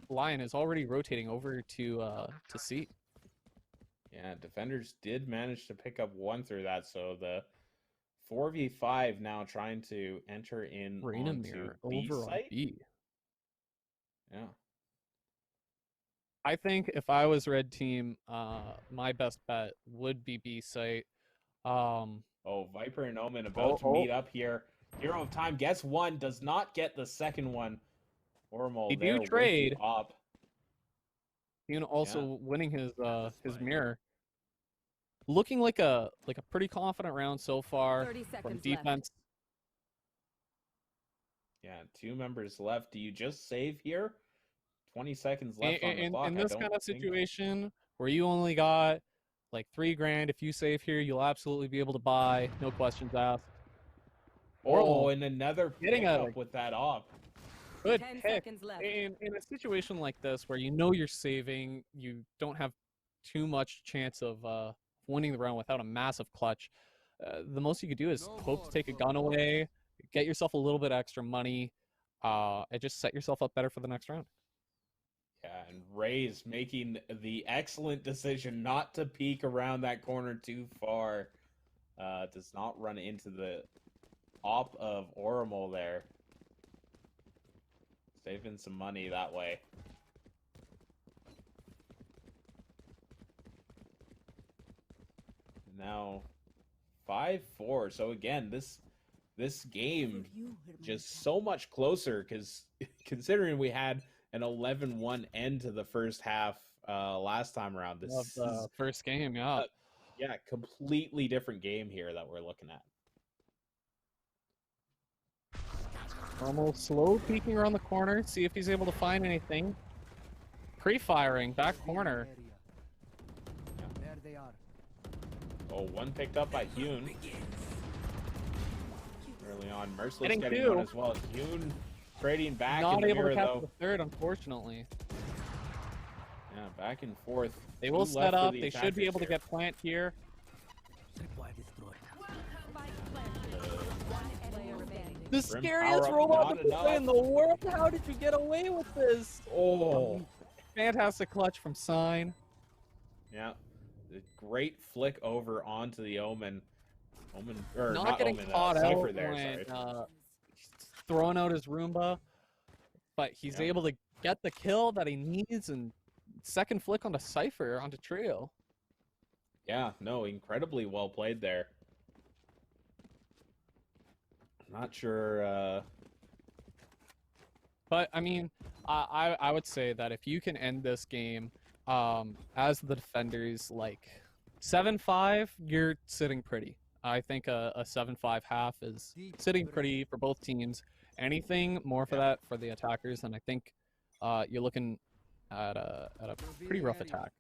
Lion is already rotating over to C. Yeah, defenders did manage to pick up one through that, so the 4v5 now trying to enter in Raina onto Mirror B over on site. B. Yeah. I think if I was red team, my best bet would be B site. Oh, Viper and Omen about to meet up here. Hero of Time gets one, does not get the second one. Oromal They there do with trade. the op. Also winning his mirror. Looking like a pretty confident round so far 30 from seconds defense. Yeah, 2 members left. Do you just save here? 20 seconds left on the clock. In I this don't kind of think- situation where you only got like $3,000, if you save here, you'll absolutely be able to buy, no questions asked. Oh, and another getting a- pickup with that op. Good 10 pick. seconds left. In a situation like this where you know you're saving, you don't have too much chance of winning the round without a massive clutch. The most you could do is hope to take a gun away, get yourself a little bit extra money, and just set yourself up better for the next round. Yeah, and Ray's making the excellent decision not to peek around that corner too far. Does not run into the op of Oromal there. Saving some money that way. Now 5-4. So again, this game just so much closer, because considering we had an 11-1 end to the first half last time around, this Of the is first game, yeah. yeah, completely different game here that we're looking at. Oromal slow peeking around the corner, see if he's able to find anything. Pre-firing, back corner. There they are. Oh, one picked up by Hune. Early on, Merciless Getting getting two. one as well. Hune trading back in Not the able mirror, to catch though. the third, unfortunately. Yeah, back and forth. They will Two set left for up. the They should be attackers able to here. get plant here. Spike planted. One player remaining. The Grim scariest power-up, robot not to play in enough. the world. How did you get away with this? Oh, Fantastic clutch from Sign. yeah. The great flick over onto the Omen. Omen, or Not not getting Omen, caught Cypher out there, when sorry. throwing out his Roomba, but he's Yeah. able to get the kill that he needs, and second flick onto Cypher, onto Trio. Yeah, no, incredibly well played there. Not sure, But I mean, I would say that if you can end this game, as the defenders, like 7-5, you're sitting pretty. I think a 7-5 half is sitting pretty for both teams. Anything more for that for the attackers, and I think you're looking at a pretty rough attack.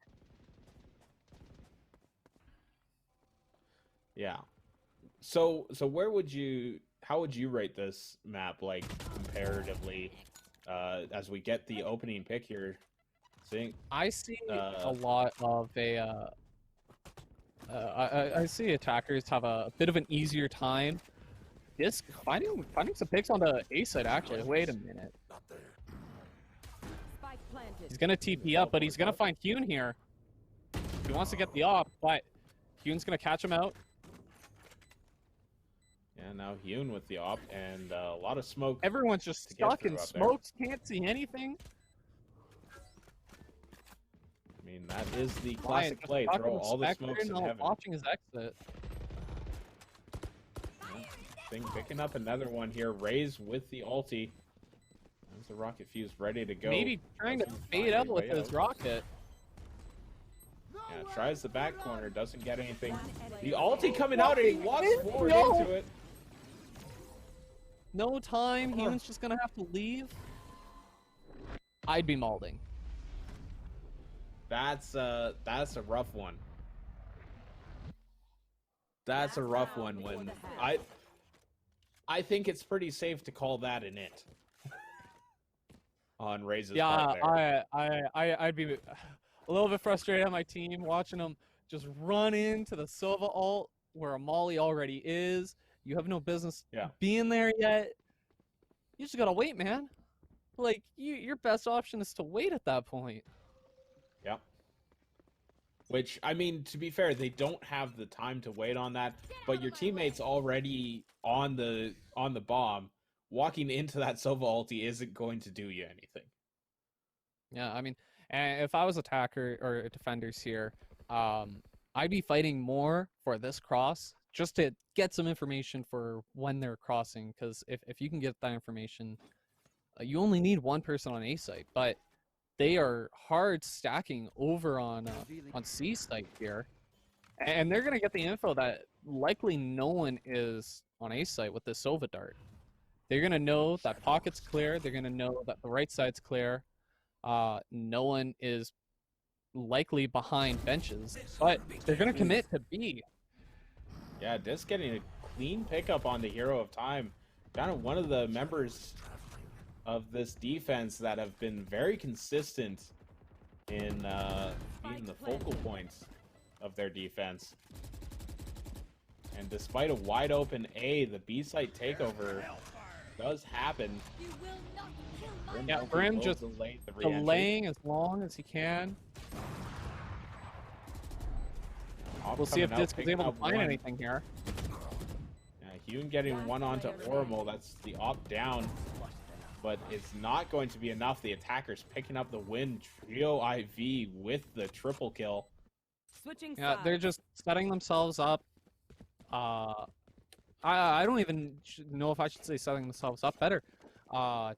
yeah. So where would you, how would you rate this map, like, comparatively, as we get the opening pick here? Seeing, I see a Uh, lot of I see attackers have a bit of an easier time. This finding some picks on the A side actually. Wait a minute. Not there. Spike planted. He's gonna TP up, but he's gonna find Hune here. He wants to get the op, but Hune's gonna catch him out. yeah, now Hune with the op, and a lot of smoke. Everyone's just To get stuck through in up there. smokes, can't see anything. I mean, that is the Lion classic just play. stuck Throw in all the Spectre, smokes in not heaven. watching his exit. Thing picking up another one here. Raze with the ulti. There's the rocket fuse ready to go. Maybe trying to Doesn't fade find out a with way his out. rocket. Yeah, tries the back corner, doesn't get anything. One The enemy ulti coming out, and he walks forward No. into it. No time. Hune's just gonna have to leave. I'd be malding. That's a rough one. That's a rough one. When I think it's pretty safe to call that an it on Raze's part Yeah, there. I'd be a little bit frustrated at my team watching them just run into the Sova ult where a Molly already is. You have no business Yeah. being there yet. You just gotta wait, man. Like your best option is to wait at that point. Yep. Which, I mean, to be fair, they don't have the time to wait on that, but your teammate's already on the bomb. Walking into that Sova ulti isn't going to do you anything. Yeah, I mean, and if I was attacker or defenders here, I'd be fighting more for this cross just to get some information for when they're crossing. Because if you can get that information, you only need one person on A site, but they are hard stacking over on C site here, and they're gonna get the info that likely no one is on A site with this Sova dart. They're gonna know that pocket's clear. They're gonna know that the right side's clear. No one is likely behind benches, but they're gonna commit to B. Yeah, Disc getting a clean pickup on the Hero of Time. Kind of one of the members of this defense that have been very consistent in being the focal points of their defense. And despite a wide open A, the B site takeover does happen. You will not kill my Grim Yeah, does Grim both just delay the re-entry. Delaying as long as he can. Off We'll see if coming out, Disc is picking able to up find one. anything here. Hune getting one onto Oromal. That's the op down, but it's not going to be enough. The attackers picking up the win. Trio IV with the triple kill. Switching Yeah, sides. they're just setting themselves up. I don't even know if I should say setting themselves up better.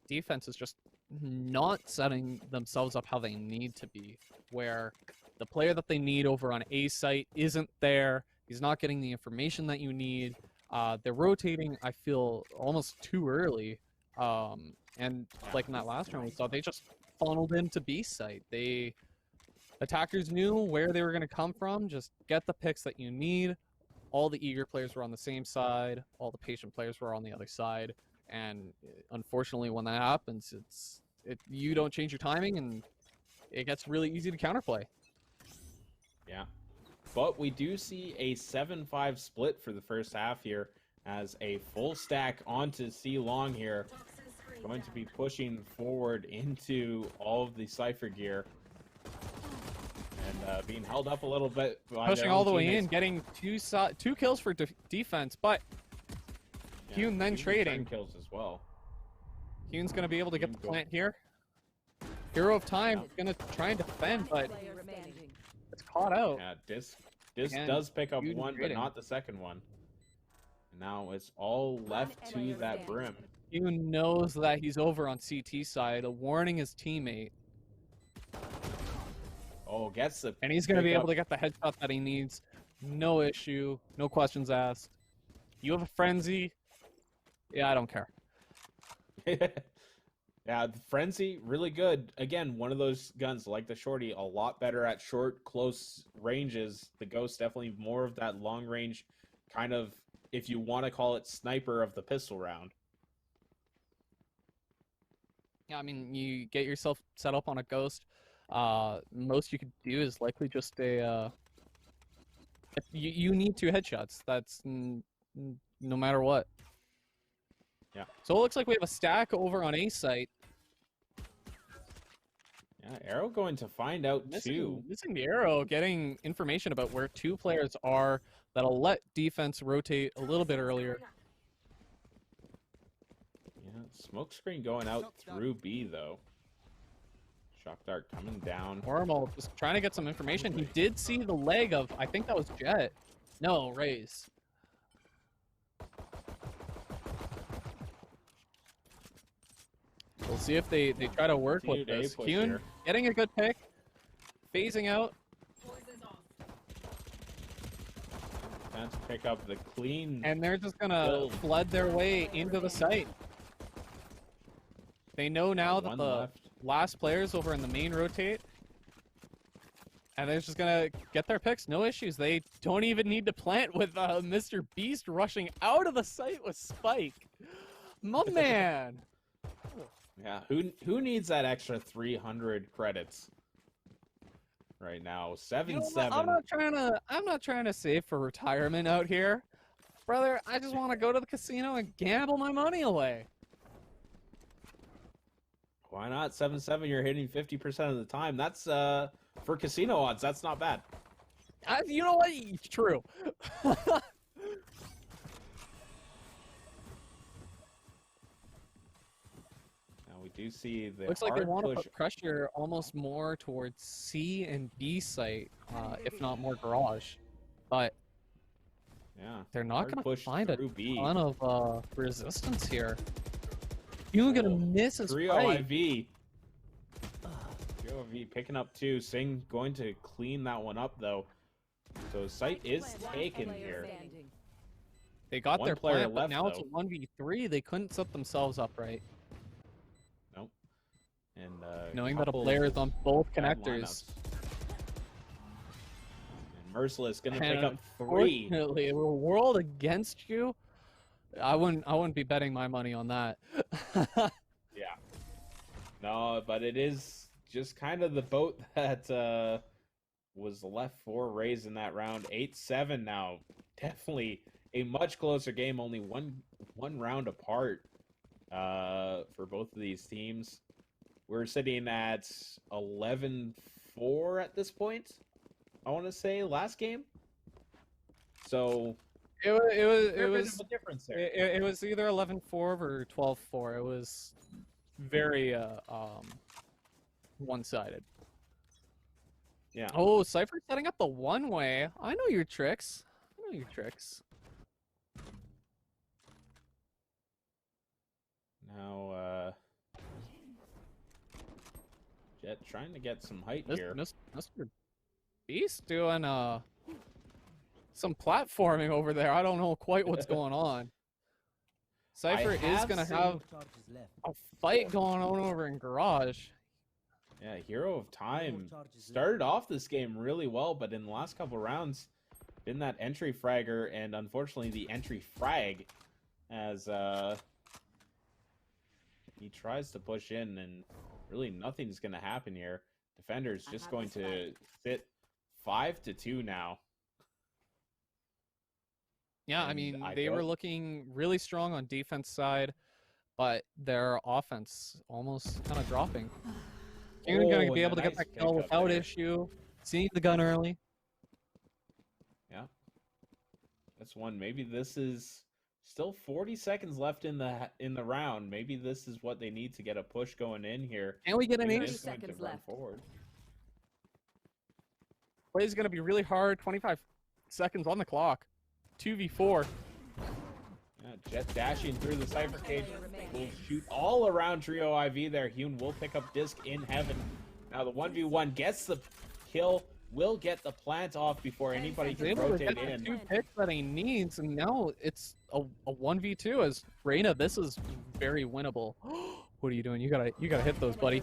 Defense is just not setting themselves up how they need to be, where the player that they need over on A site isn't there. He's not getting the information that you need. They're rotating, I feel, almost too early. And like in that last round we saw, they just funneled into B site. Attackers knew where they were going to come from. Just get the picks that you need. All the eager players were on the same side. All the patient players were on the other side. And unfortunately, when that happens, you don't change your timing, and it gets really easy to counterplay. Yeah. But we do see a 7-5 split for the first half here, as a full stack onto C Long here. Going to be pushing forward into all of the Cypher gear. And being held up a little bit. By Pushing their all own the way teammates. in, getting two kills for defense, but Yeah, Hune then Hune's trading. 10 kills as well. Hune's going to be able to get the Hune go- plant here. Hero of Time is going to try and defend, but Player remaining. it's caught out. Yeah, Disc Again, does pick up Hune one, but trading. not the second one. And now it's all left to player that standing. brim. Hune knows that he's over on CT side, warning his teammate, Oh, gets the and he's going to be pick able up. to get the headshot that he needs. No issue, no questions asked. You have a frenzy? Yeah, I don't care. Yeah, the Frenzy, really good. Again, one of those guns like the Shorty, a lot better at short, close ranges. The Ghost definitely more of that long range kind of, if you want to call it, sniper of the pistol round. Yeah, I mean, you get yourself set up on a Ghost. Most you could do is likely just a. You need two headshots. That's no matter what. Yeah. So it looks like we have a stack over on A site. Yeah, Arrow going to find out too. Missing the arrow, getting information about where two players are that'll let defense rotate a little bit earlier. Yeah, smoke screen going out through B though. Shock dart coming down. Oromal just trying to get some information. He did see the leg of, I think that was Jet. No, Raze. We'll see if they try to work with Continued A this. push Hune here. getting a good pick. Phasing out. Time to pick up the clean. And they're just gonna Build. flood their way into the site. They know now that One the left. last players over in the main rotate. And they're just gonna get their picks, no issues. They don't even need to plant with Mr. Beast rushing out of the site with Spike. My man! Yeah, who needs that extra 300 credits right now? You know 7-7. what? I'm not trying to save for retirement out here. Brother, I just want to go to the casino and gamble my money away. Why not? 7-7, you're hitting 50% of the time. That's for casino odds, that's not bad. You know what? True. Now we do see the Looks like they hard want to push. put pressure almost more towards C and B site, if not more garage. But Yeah, they're not hard going to push find a through B. ton of resistance here. You're going to miss his Trio fight. IV. Trio IV picking up two. Singh going to clean that one up though. So site is taken here. They got One their player plant, but left, now it's a though. 1v3. They couldn't set themselves up right. Nope. And Knowing that a couple player is on both bad connectors. lineups. And Merciless gonna pick And up three. unfortunately, a world against you. I wouldn't be betting my money on that. Yeah. No, but it is just kind of the boat that was left for Rays in that round. 8-7 now. Definitely a much closer game, only one round apart for both of these teams. We're sitting at 11-4 at this point, I want to say, last game. So It was a difference there. it was either 11-4 or 12-4. It was very one-sided. Yeah. Oh, Cypher setting up the one-way. I know your tricks. I know your tricks. Now, Jet trying to get some height here. Mr. Beast doing some platforming over there. I don't know quite what's going on. Cypher is gonna have Charges left. a fight going on over in Garage. Yeah, Hero of Time started off this game really well, but in the last couple rounds, been that entry fragger, and unfortunately the entry frag, as he tries to push in, and really nothing's going to happen here. Defender's just going to sit 5-2 now. Yeah, I And mean, I they were don't- looking really strong on defense side, but their offense almost kind of dropping. You're Oh, going to and be a able to get nice that kill pickup without there. issue. Seeing the gun early. Yeah. That's one. Maybe this is still 40 seconds left in the round. Maybe this is what they need to get a push going in here. Can we get an Maybe ace? this is going to 30 seconds run left. forward. Play is going to be really hard. 25 seconds on the clock. 2v4. Yeah, Jet dashing through the Cypher cage. Will shoot all around Trio IV there. Hune will pick up Disc in heaven. Now the 1v1 gets the kill. Will get the plant off before anybody He's can able to rotate get the in. 2 picks that he needs, and now it's a 1v2 as Reyna. This is very winnable. What are you doing? You gotta hit those, buddy.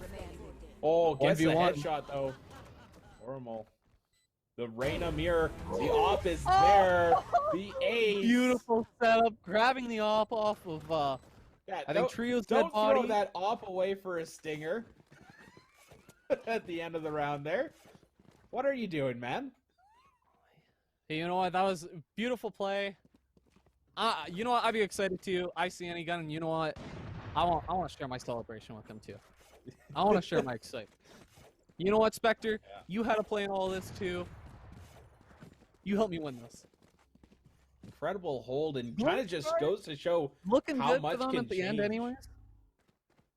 Oh, gets the 1v1. headshot though. Oromal. The Reyna mirror. The op is there. The ace. Beautiful setup, grabbing the op off of Yeah, I think Trio's dead don't throw body. that op away for a stinger. At the end of the round there. What are you doing, man? Hey, you know what? That was a beautiful play. You know what? I'd be excited too. I see any gun, and you know what? I want to share my celebration with them too. I want to share my excitement. You know what, Spectre? Yeah. You had a play in all this too. You helped me win this. Incredible hold, and Good kind of just start. goes to show Looking how good much for them can at the end, change. anyways.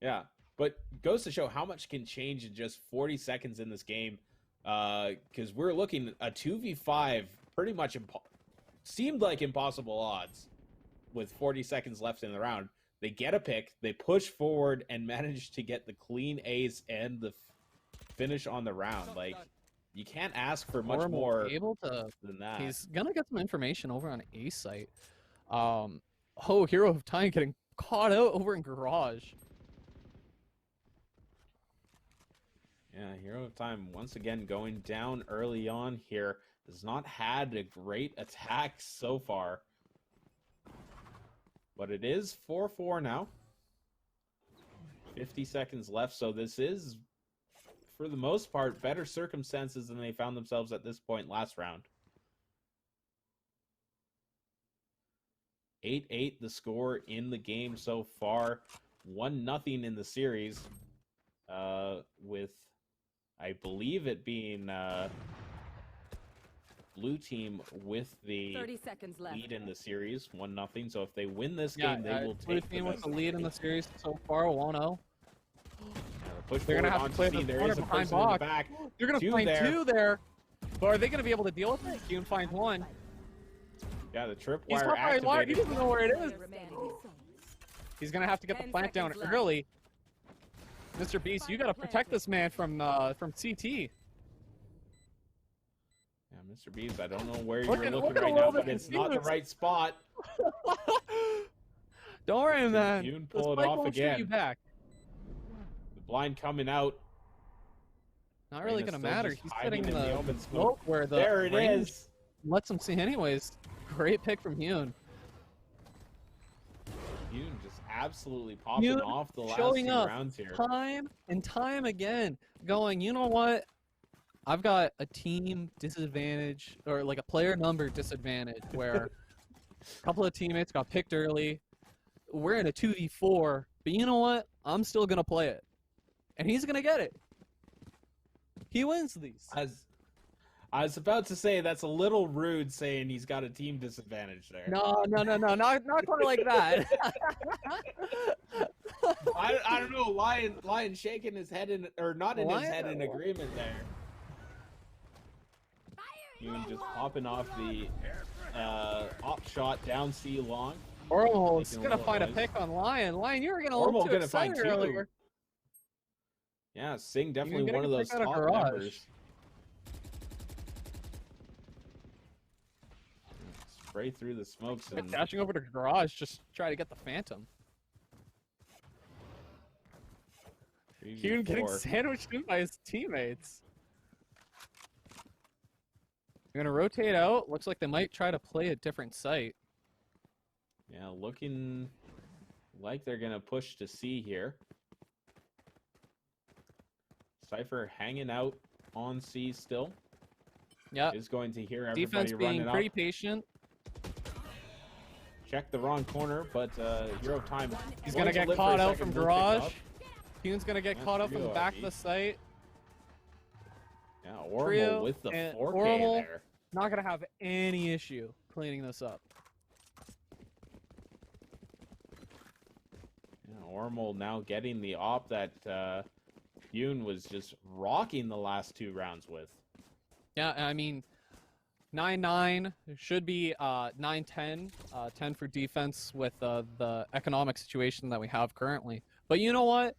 Yeah, but goes to show how much can change in just 40 seconds in this game. Because we're looking a 2v5, pretty much seemed like impossible odds with 40 seconds left in the round. They get a pick, they push forward, and manage to get the clean ace and the finish on the round. Like, you can't ask for much Oromal more able to. than that. He's gonna get some information over on A site. Oh, Hero of Time getting caught out over in Garage. Yeah, Hero of Time once again going down early on here. Has not had a great attack so far. But it is 4-4 now. 50 seconds left, so this is, for the most part, better circumstances than they found themselves at this point last round. 8-8 the score in the game so far. 1-0 in the series. With, I believe it being blue team with the 30 seconds left. lead in the series, 1-0. So if they win this Yeah, game, they will Blue take the team with best the of lead in the series so far, 1-0. push They're gonna forward have to play onto C. the There corner is a behind person in the box. back. They're gonna Two find there. 2 there. But are they gonna be able to deal with it? Yoon finds 1. Yeah, the He's tripwire not by wire. He activated. doesn't know where it is. Remaining. He's gonna have to get the 10 plant down seconds left. early. Mr. Beast, you gotta protect this man from CT. Yeah, Mr. Beast, I don't know where Look you're at- looking look at right a now, little but bit it's not the confused. right spot. Don't worry, man. Yoon The pull it spike off won't shoot you again. back. The blind coming out. Not really Reyna's gonna still matter. just He's hiding sitting in in the the open smoke. smoke where the There it range is. lets him see anyways. Great pick from Yoon. Yoon just absolutely popping Yoon off the last showing few up rounds here. time and time again, going, you know what? I've got a team disadvantage, or like a player number disadvantage, where A couple of teammates got picked early. We're in a 2v4, but you know what? I'm still gonna play it, and he's gonna get it. He wins these. As I was about to say, that's a little rude saying he's got a team disadvantage there. No, not quite like that. I don't know. Lion shaking his head in, or not in his head in agreement there. Even just popping off the op shot down C long. Oromal is Making a gonna little find a noise. pick on Lion. Lion, you were getting a Oromal little too gonna find excited two. earlier. Yeah, Sing definitely getting one of a those pick out of top garage. members. Spray through the smokes and Dashing over to garage, just try to get the Phantom. Hume getting 3v4. sandwiched in by his teammates. They're gonna rotate out. Looks like they might try to play a different site. Yeah, looking like they're gonna push to C here. Cypher hanging out on C still. Yeah, Is going to hear everybody defense running being up. pretty patient. Check the wrong corner, but Hero Time. He's going gonna to get live for caught a out second, from will pick garage. up. Hume's gonna get Yeah, caught up from the Trio back of RP. the site. Yeah, Oromal Trio with the and 4K Oromal. there. Not gonna have any issue cleaning this up. Yeah, Oromal now getting the op that Yoon was just rocking the last 2 rounds with. Yeah, I mean, 9-9 should be 9-10, 10 for defense with the economic situation that we have currently. But you know what?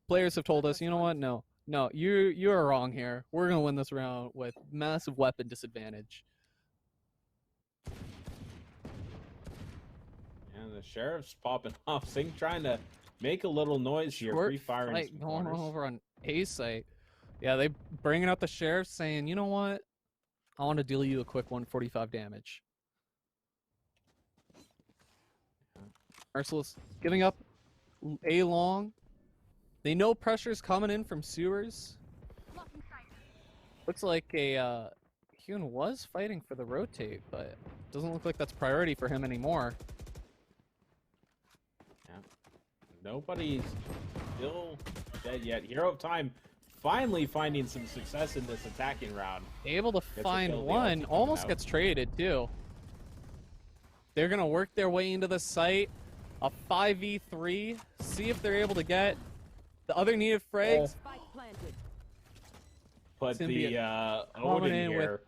Players have told us, you know what? No, you are wrong here. We're gonna win this round with massive weapon disadvantage. And the Sheriff's popping off. Sing trying to make a little noise here. Short Free firing fight some going corners. on over on A site. Yeah, they bringing out the sheriff saying, you know what? I want to deal you a quick 145 damage. Merciless giving up A long. They know pressure's coming in from sewers. Looks like a Hyun was fighting for the rotate, but doesn't look like that's priority for him anymore. Yeah. Nobody's still dead yet. Hero of Time finally finding some success in this attacking round. Able to a find kill, the one, ulti coming almost out. gets traded too. They're gonna work their way into the site. A 5v3. See if they're able to get the other needed frags. Spike planted. But the Coming Odin in with- here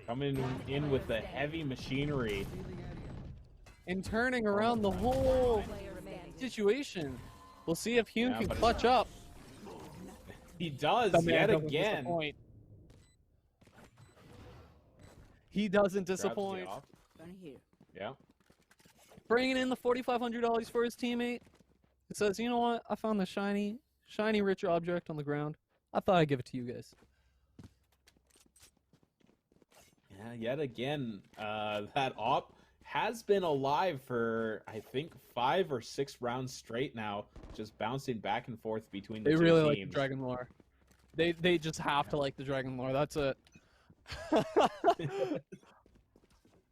coming in with the heavy machinery. And turning around the whole Player remaining. situation. We'll see if Hume Yeah, can but it's- clutch up. He does The man yet doesn't again. disappoint. He doesn't Grabs the disappoint. off. Yeah. Bringing in the $4,500 for his teammate. He says, you know what? I found the shiny rich object on the ground. I thought I'd give it to you guys. Yeah, yet again, that op has been alive for, I think, 5 or 6 rounds straight now, just bouncing back and forth between the They two really like the teams. Dragon lore. They just have to like the Dragon lore. That's it.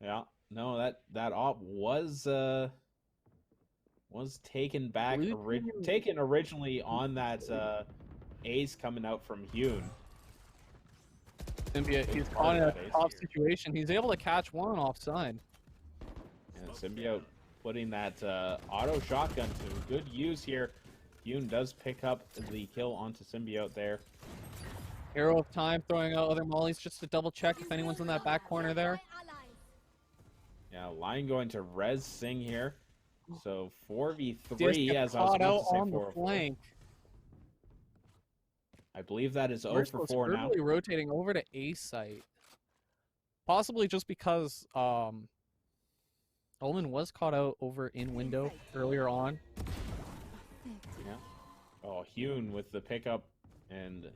Yeah, no, that op was taken back, Blue team. taken originally on that ace coming out from Hyun. Symbiote, he's part caught in of a that ace tough here. situation. He's able to catch one offside. And Symbiote putting that auto shotgun to good use here. Hyun does pick up the kill onto Symbiote there. Hero of Time throwing out other mollies just to double check if anyone's in that back corner there. Yeah, Lion going to res Sing here. So Just 4v3 get as I was caught about out to say on the 4 flank. I believe that is 0 for Merciless 4 now. really rotating over to A site. Possibly just because Omen was caught out over in window earlier on. Yeah. Oh, Hyun with the pickup and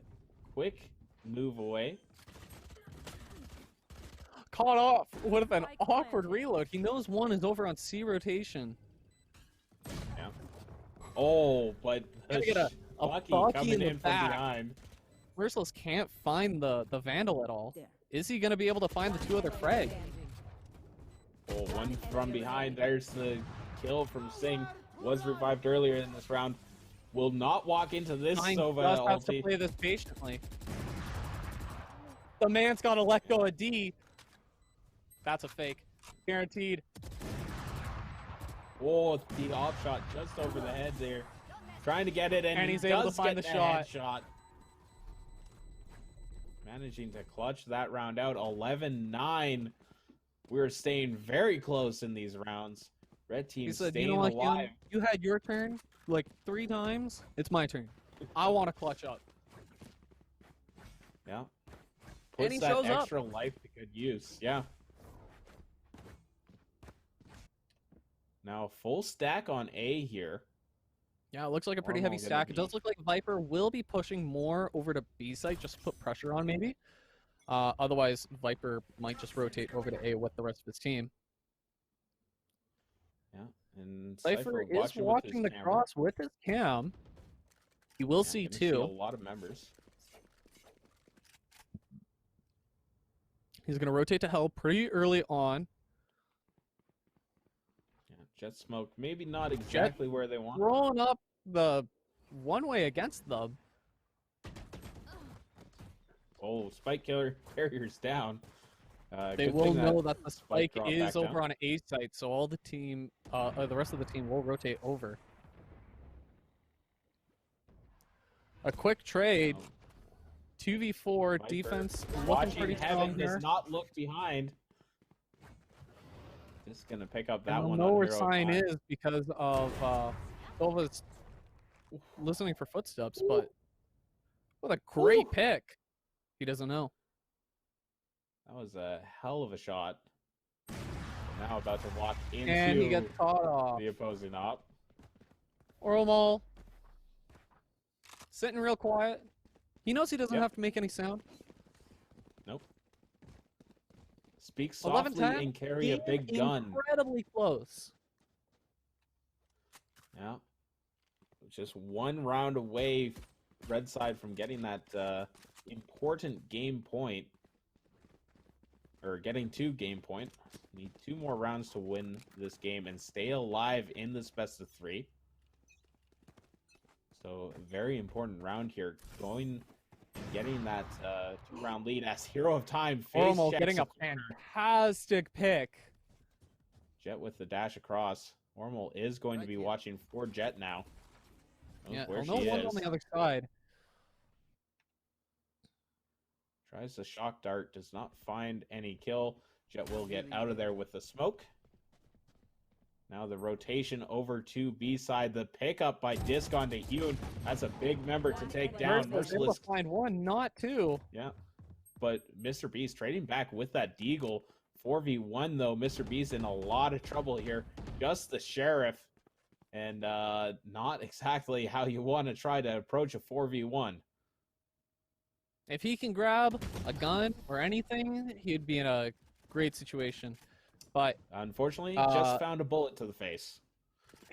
quick move away. Caught off with an Spike awkward planted. reload. He knows one is over on C rotation. Yeah. Oh, but Gotta get a Bucky Bucky coming in the in from back. behind. Merciless can't find the Vandal at all. There. Is he going to be able to find the two other frag? Oh, one from behind. There's the kill from Singh. Was revived earlier in this round. Will not walk into this Nine Sova just has to ulti. play this patiently. The man's got to let go of D. That's a fake. Guaranteed. Oh, the off shot just over the head there. Trying to get it, and he's he able to does find get the shot. Managing to clutch that round out. 11-9. We're staying very close in these rounds. Red team He said, staying you know what, alive. you had your turn like 3 times. It's my turn. I want to clutch up. Yeah. And Puts he that shows up. extra life to good use. Yeah. Now full stack on A here. Yeah, it looks like a pretty Oromal heavy gonna stack. It be- does look like Viper will be pushing more over to B site, just to put pressure on maybe. Otherwise, Viper might just rotate over to A with the rest of his team. Yeah. And Cypher is with watching his the camera. cross with his cam. He will Yeah, see gonna see a two. lot of members. He's going to rotate to Hell pretty early on. Yeah, Jet smoke. Maybe not exactly where they want. Throwing up the one way against them. Oh, Spike Killer carriers down. They good will thing know that the spike dropped is back over down. on A site, so all the team, the rest of the team will rotate over. A quick trade, Um, 2v4 Viper defense, looking watching pretty heaven strong does here. not look behind. Just gonna pick up that And we'll one. know on where Hero Sign Time. is because of Silva's listening for footsteps, but what a great Ooh. pick. He doesn't know. That was a hell of a shot. Now about to walk into And he gets caught off. the opposing op. Oromal sitting real quiet. He knows he doesn't Yep. have to make any sound. Nope. Speak softly 11-10, and carry a game big gun. incredibly close. Yeah. Just one round away, red side, from getting that important game point. Or getting to game point. Need 2 more rounds to win this game and stay alive in this best of 3. So, a very important round here. Getting that 2-round lead as Hero of Time face Oromal checks getting a fantastic pick. Jet with the dash across. Oromal is going to be watching for Jet now. Knows Yeah, where no she one is. on the other side. Tries the shock dart, does not find any kill. Jet will get out of there with the smoke. Now the rotation over to B side. The pickup by Disc onto Hune. That's a big member to take down. Merciless able Merciless. to find one, not two. Yeah. But Mr. Beast trading back with that Deagle. 4v1 though. Mr. Beast in a lot of trouble here. Just the Sheriff. And not exactly how you want to try to approach a 4v1. If he can grab a gun or anything, he'd be in a great situation. But Unfortunately, Uh, just found a bullet to the face.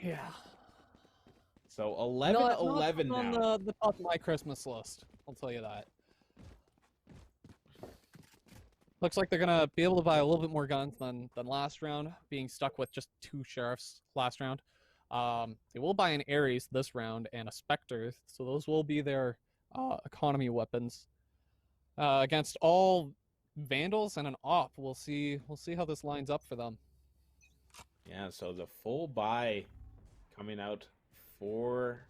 yeah, So 11-11 on now. the top of my Christmas list. I'll tell you that. Looks like they're gonna be able to buy a little bit more guns than last round, being stuck with just 2 sheriffs last round. They will buy an Ares this round and a Spectre, so those will be their economy weapons against all Vandals and an Op. We'll see how this lines up for them. Yeah, so the full buy coming out for,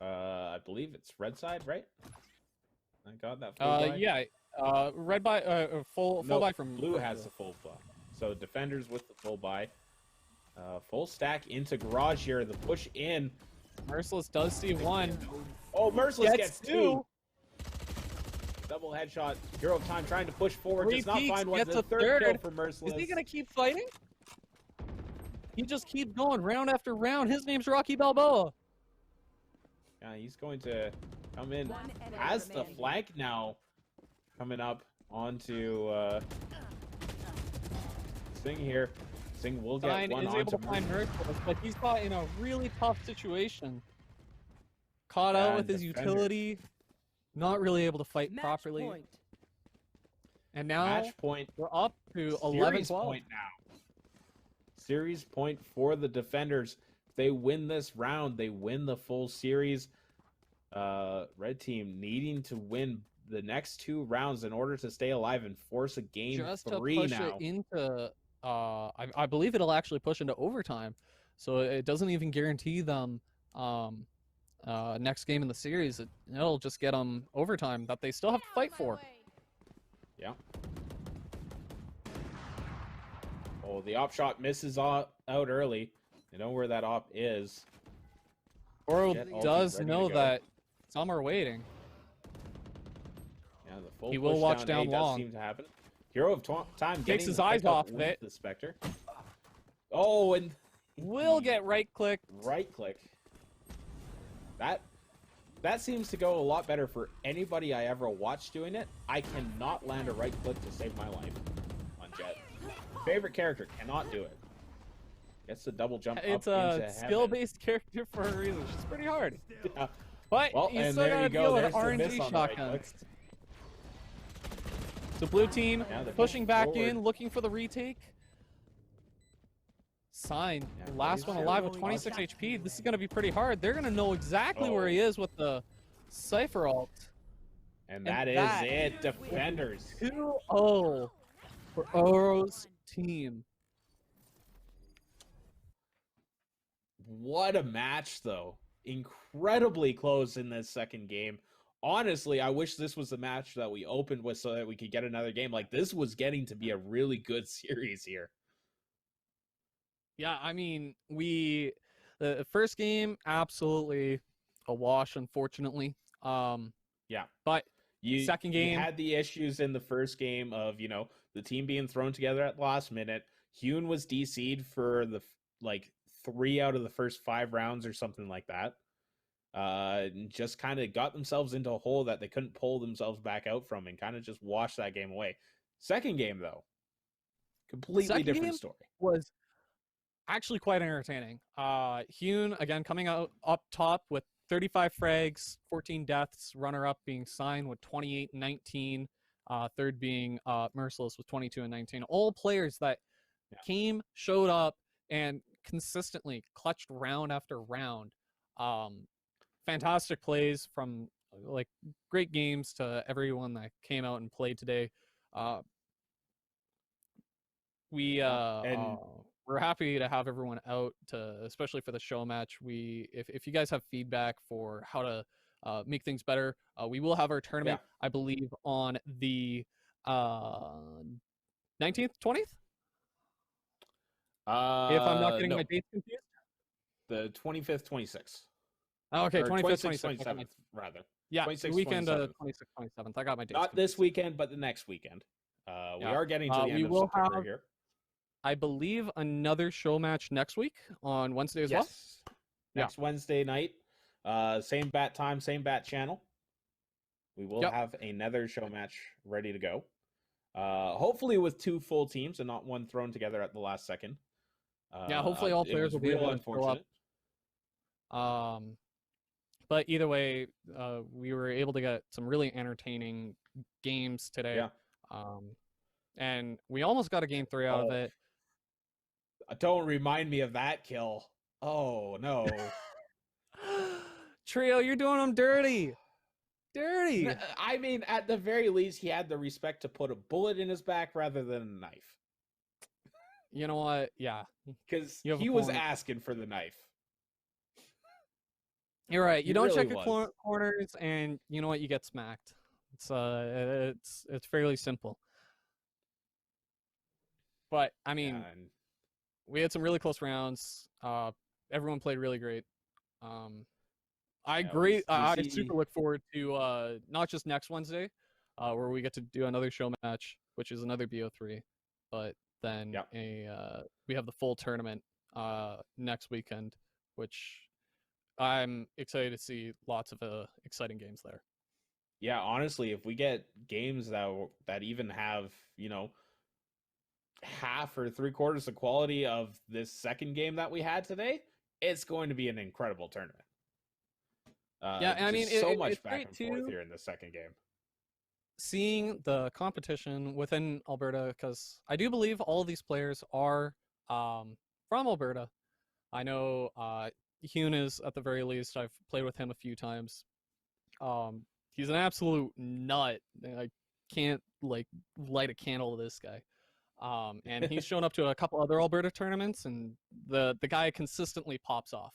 I believe it's red side, right? I got that full buy. Yeah, red buy, full No, buy from blue has the full buy. So defenders with the full buy. Full stack into garage here. The push in. Merciless does see one. Oh, Merciless Gets gets 2. Double headshot. Hero of Time trying to push forward. 3 Does not peeks, find one. gets The a third kill third. for Merciless. Is he gonna keep fighting? He just keeps going round after round. His name's Rocky Balboa. Yeah, he's going to come in. One enemy Has the remaining. flank now coming up onto Singh here. Singh will get Stein one is able onto to find Merciless, but he's caught in a really tough situation. Caught out Yeah, with his defender. utility. not really able to fight Match properly. point. And now Match point. we're up to Series 11-12. point now. Series point for the defenders. If they win this round, they win the full series. Red team needing to win the next 2 rounds in order to stay alive and force a game Just 3 to push now. it into, I believe it'll actually push into overtime. So it doesn't even guarantee them next game in the series. It'll just get them overtime that they still have to fight for. Yeah. Oh, the op shot misses out early. You know where that op is. Oro Jet ulti's does ready to know go. that some are waiting. Yeah, the full He will push watch down A down does long. seem to happen. Hero of time Takes getting his the eyes pickup off of with it. the Spectre. Oh, and Will get right click. right click. That seems to go a lot better for anybody I ever watched doing it. I cannot land a right click to save my life on Jet. Favorite character cannot do it. Gets the double jump It's up a into skill-based character for a reason. It's pretty hard. heaven. Yeah. But Well, you and still there gotta you go. deal with There's the miss RNG on the right shotguns. click. So blue team Now they're pushing back forward. in, looking for the retake. Sign, Yeah, last one Blaze alive with Shadow 26 Launch. HP. This is going to be pretty hard. They're going to know exactly where he is with the Cypher ult. And that is that- it. Defenders. 2-0 for Oro's team. What a match, though. Incredibly close in this second game. Honestly, I wish this was the match that we opened with so that we could get another game. Like, this was getting to be a really good series here. Yeah, I mean, the first game, absolutely a wash, unfortunately. Yeah. But You second game, had the issues in the first game of, the team being thrown together at the last minute. Hune was DC'd for the, 3 out of the first 5 rounds or something like that. Just kind of got themselves into a hole that they couldn't pull themselves back out from and kind of just washed that game away. Second game, though, completely Second different game story. was actually quite entertaining. Hune, again, coming out up top with 35 frags, 14 deaths, runner-up being Sign with 28 and 19, third being Merciless with 22 and 19. All players that came, showed up, and consistently clutched round after round. Fantastic plays from great games to everyone that came out and played today. We're happy to have everyone out especially for the show match. If you guys have feedback for how to make things better, we will have our tournament, I believe, on the 19th, 20th. If I'm not getting No, my dates confused. the 25th, 26th. Oh, okay, Or 25th, 26th, 27th. 27th, rather. Yeah, 26th, the weekend 27th. 26th, 27th. I got my dates. Not this confused. weekend, but the next weekend. We Yeah. are getting to the We end of will September have- here. I believe another show match next week on Wednesday as well. Yes. Next Wednesday night. Same bat time, same bat channel. We will have another show match ready to go. Hopefully with 2 full teams and not one thrown together at the last second. Yeah, hopefully all it players was will be real able to show up. unfortunate. But either way, we were able to get some really entertaining games today. Yeah. And we almost got a game 3 out of it. Don't remind me of that kill. Oh, no. Trio, you're doing them dirty. Dirty. I mean, at the very least, he had the respect to put a bullet in his back rather than a knife. You know what? Yeah. Because You have a he was point. asking for the knife. You're right. You He don't really check your was. corners, and you know what? You get smacked. It's fairly simple. But I mean, Yeah, and we had some really close rounds. Everyone played really great. I Yeah, agree. we I see- super look forward to not just next Wednesday, where we get to do another show match, which is another BO3, but then we have the full tournament next weekend, which I'm excited to see lots of exciting games there. yeah, honestly, if we get games that even have, half or 3/4 the quality of this second game that we had today, it's going to be an incredible tournament. Yeah, I mean, Just so it, much it's back great and forth too here in the second game. seeing the competition within Alberta, because I do believe all of these players are from Alberta. I know Hune is at the very least. I've played with him a few times. He's an absolute nut. I can't like light a candle to this guy. And he's shown up to a couple other Alberta tournaments, and the guy consistently pops off.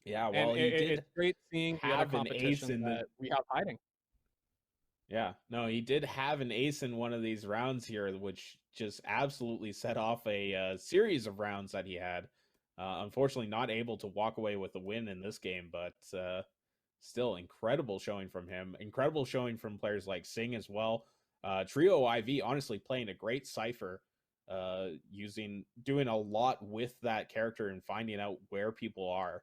Yeah, And well, he did it's great seeing the other have an ace competition in the. that we have hiding. Yeah, no, he did have an ace in one of these rounds here, which just absolutely set off a series of rounds that he had. Unfortunately, not able to walk away with a win in this game, but still incredible showing from him. Incredible showing from players like Singh as well. Trio IV honestly playing a great cipher, doing a lot with that character and finding out where people are,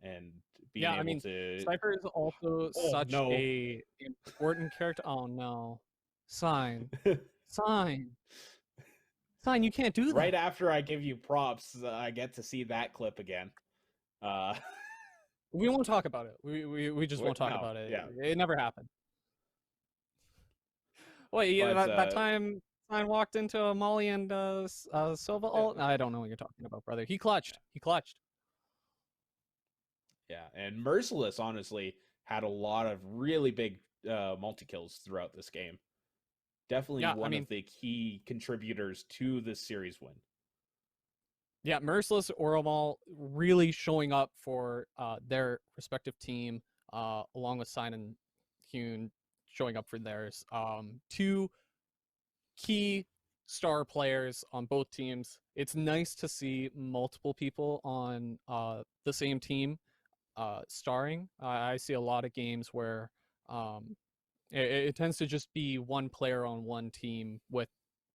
and being Yeah, I able mean, to. Cypher is also Oh such no! a important character. Oh no, sign, sign, sign! You can't do Right that. after I give you props, I get to see that clip again. Uh, We won't talk about it. We just won't talk no, about it. yeah, It never happened. Wait, yeah, but that time sign walked into a Molly and Silva ult. I don't know what you're talking about, brother. He clutched. He clutched. yeah, and Merciless honestly had a lot of really big multi kills throughout this game. Definitely Yeah, I one mean, of the key contributors to this series win. yeah, Merciless, Oromal really showing up for their respective team, along with Sign and Hune showing up for theirs. Two key star players on both teams. It's nice to see multiple people on the same team starring. I see a lot of games where it tends to just be one player on one team with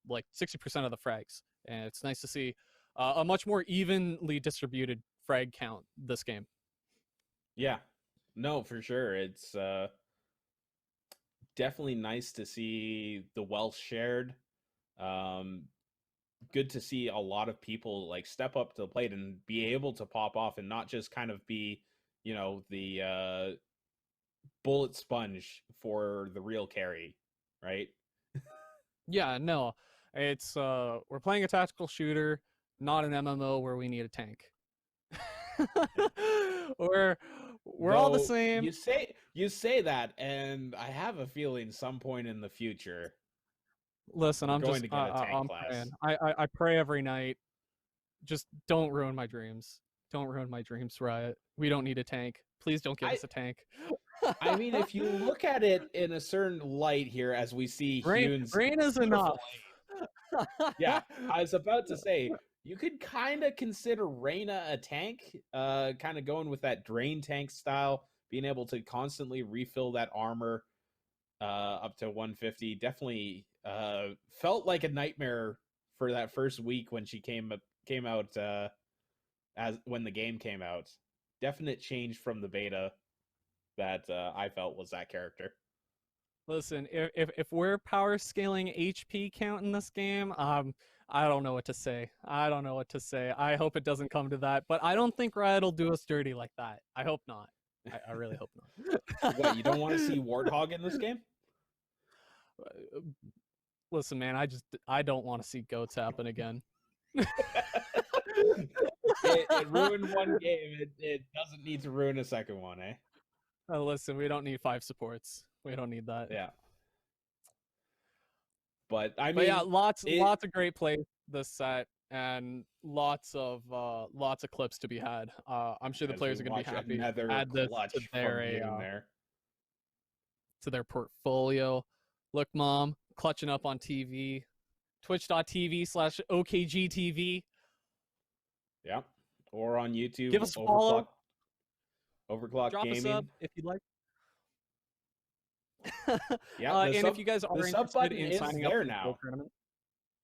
like 60% of the frags, and it's nice to see a much more evenly distributed frag count this game. Yeah, no, for sure. It's definitely nice to see the wealth shared. Um, Good to see a lot of people like step up to the plate and be able to pop off and not just kind of be, the bullet sponge for the real carry, right? Yeah, no, it's we're playing a tactical shooter, not an MMO where we need a tank. we're we're all the Though same. you say that, and I have a feeling some point in the future Listen, we're going to get a tank I'm class. praying. I pray every night. Just don't ruin my dreams. Don't ruin my dreams, Riot. We don't need a tank. Please don't give I us a tank. I mean, if you look at it in a certain light here, as we see Hune's rain is enough. yeah, I was about to say you could kind of consider Reyna a tank, kind of going with that drain tank style, being able to constantly refill that armor up to 150. Definitely felt like a nightmare for that first week when she came out as when the game came out. Definite change from the beta that I felt was that character. Listen, if we're power scaling HP count in this game, I don't know what to say. I don't know what to say. I hope it doesn't come to that, but I don't think Riot will do us dirty like that. I hope not. I really hope not. What, you don't want to see Warthog in this game? Listen, man, I don't want to see goats happen again. It ruined one game. It doesn't need to ruin a second one, eh? Listen, we don't need 5 supports. We don't need that. Yeah. But I mean, But yeah, lots of great plays this set, and lots of clips to be had. I'm sure the players are going to be happy to add this to their portfolio. Look, Mom, clutching up on TV, twitch.tv/OKGTV. Yeah. Or on YouTube. Give us a follow. OverKlocked Drop Gaming. a sub if you'd like. Yeah, and if you guys are interested in signing up for the full tournament,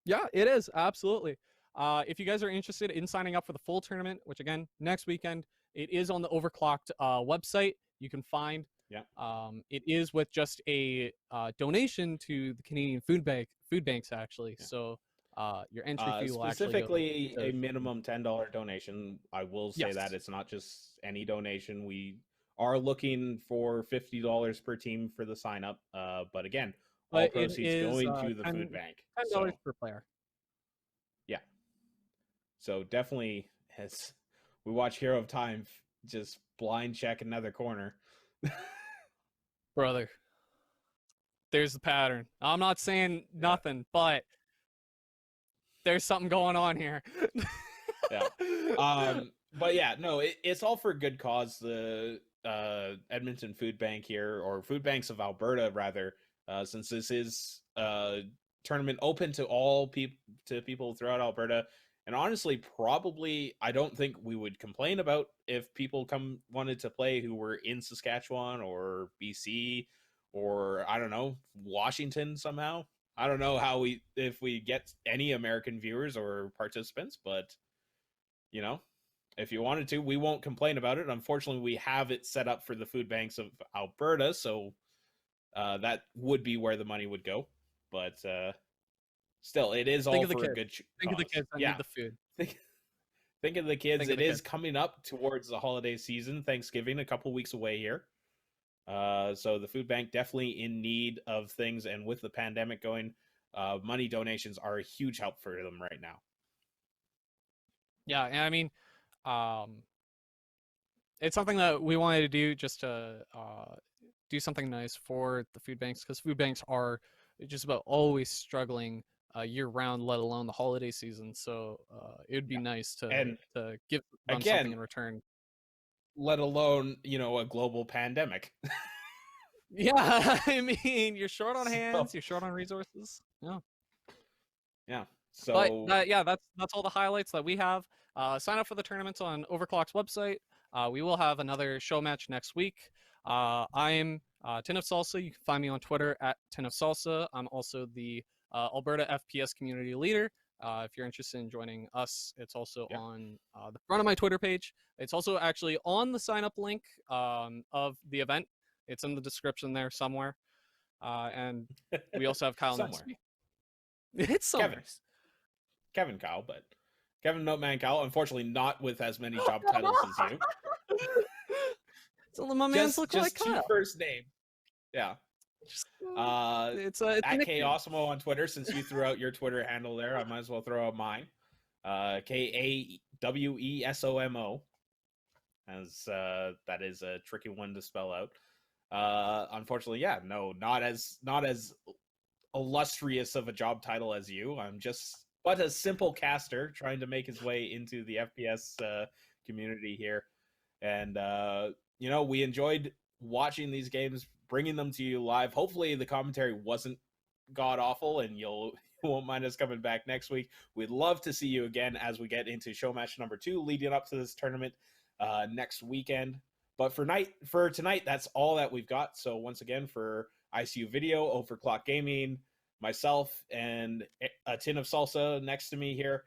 yeah, it is absolutely. If you guys are interested in signing up for the full tournament, which again next weekend, it is on the OverKlocked website. You can find. Yeah. It is with just a donation to the Canadian food banks actually. Yeah. So your entry fee will actually go Specifically, to a minimum $10 donation. I will say that Yes. it's not just any donation. We are looking for $50 per team for the sign up. But again, all but it proceeds is going to the food bank. $10 So per player. yeah, so definitely, as we watch Hero of Time just blind check another corner. Brother, there's the pattern. I'm not saying nothing, but there's something going on here. Yeah. But yeah, no, it's all for a good cause. The Edmonton Food Bank here, or Food Banks of Alberta, rather, since this is a tournament open to all people throughout Alberta. And honestly, probably I don't think we would complain about if people wanted to play who were in Saskatchewan or BC or I don't know, Washington somehow. I don't know if we get any American viewers or participants, but you know, if you wanted to, we won't complain about it. Unfortunately, we have it set up for the food banks of Alberta, so that would be where the money would go. But still, it is all for a good cause. Think of the kids that need the food. Think of the kids. Think of It the is kids. coming up towards the holiday season, Thanksgiving, a couple weeks away here. So the food bank definitely in need of things, and with the pandemic going, money donations are a huge help for them right now. Yeah, and I mean, it's something that we wanted to do just to do something nice for the food banks, because food banks are just about always struggling year round, let alone the holiday season. So it would be nice to give them something in return. Let alone, a global pandemic. Yeah, I mean, you're short on hands, you're short on resources. Yeah. Yeah. So But that's all the highlights that we have. Sign up for the tournaments on OverKlocked's website. We will have another show match next week. I'm Tin of Salsa. You can find me on Twitter at Tin of Salsa. I'm also the Alberta FPS community leader. If you're interested in joining us, it's also on the front of my Twitter page. It's also actually on the sign up link of the event. It's in the description there somewhere. And we also have Kyle next to me. It's somewhere. Kevin Kyle, but Kevin Noteman Kyle, unfortunately not with as many job titles as you. So my man's look like Kyle. 2 first name. Yeah. It's at Chaosmo on Twitter. Since you threw out your Twitter handle there, I might as well throw out mine. KAWESOMO, as that is a tricky one to spell out. Unfortunately, not as illustrious of a job title as you. I'm just but a simple caster trying to make his way into the FPS community here. And we enjoyed watching these games, bringing them to you live. Hopefully the commentary wasn't god awful and you won't mind us coming back next week. We'd love to see you again as we get into show match number 2 leading up to this tournament next weekend. But for tonight, that's all that we've got. So once again, for ICU Video, OverKlocked Gaming, myself, and a Tin of Salsa next to me here,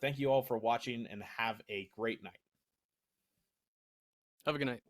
thank you all for watching and have a great night. Have a good night.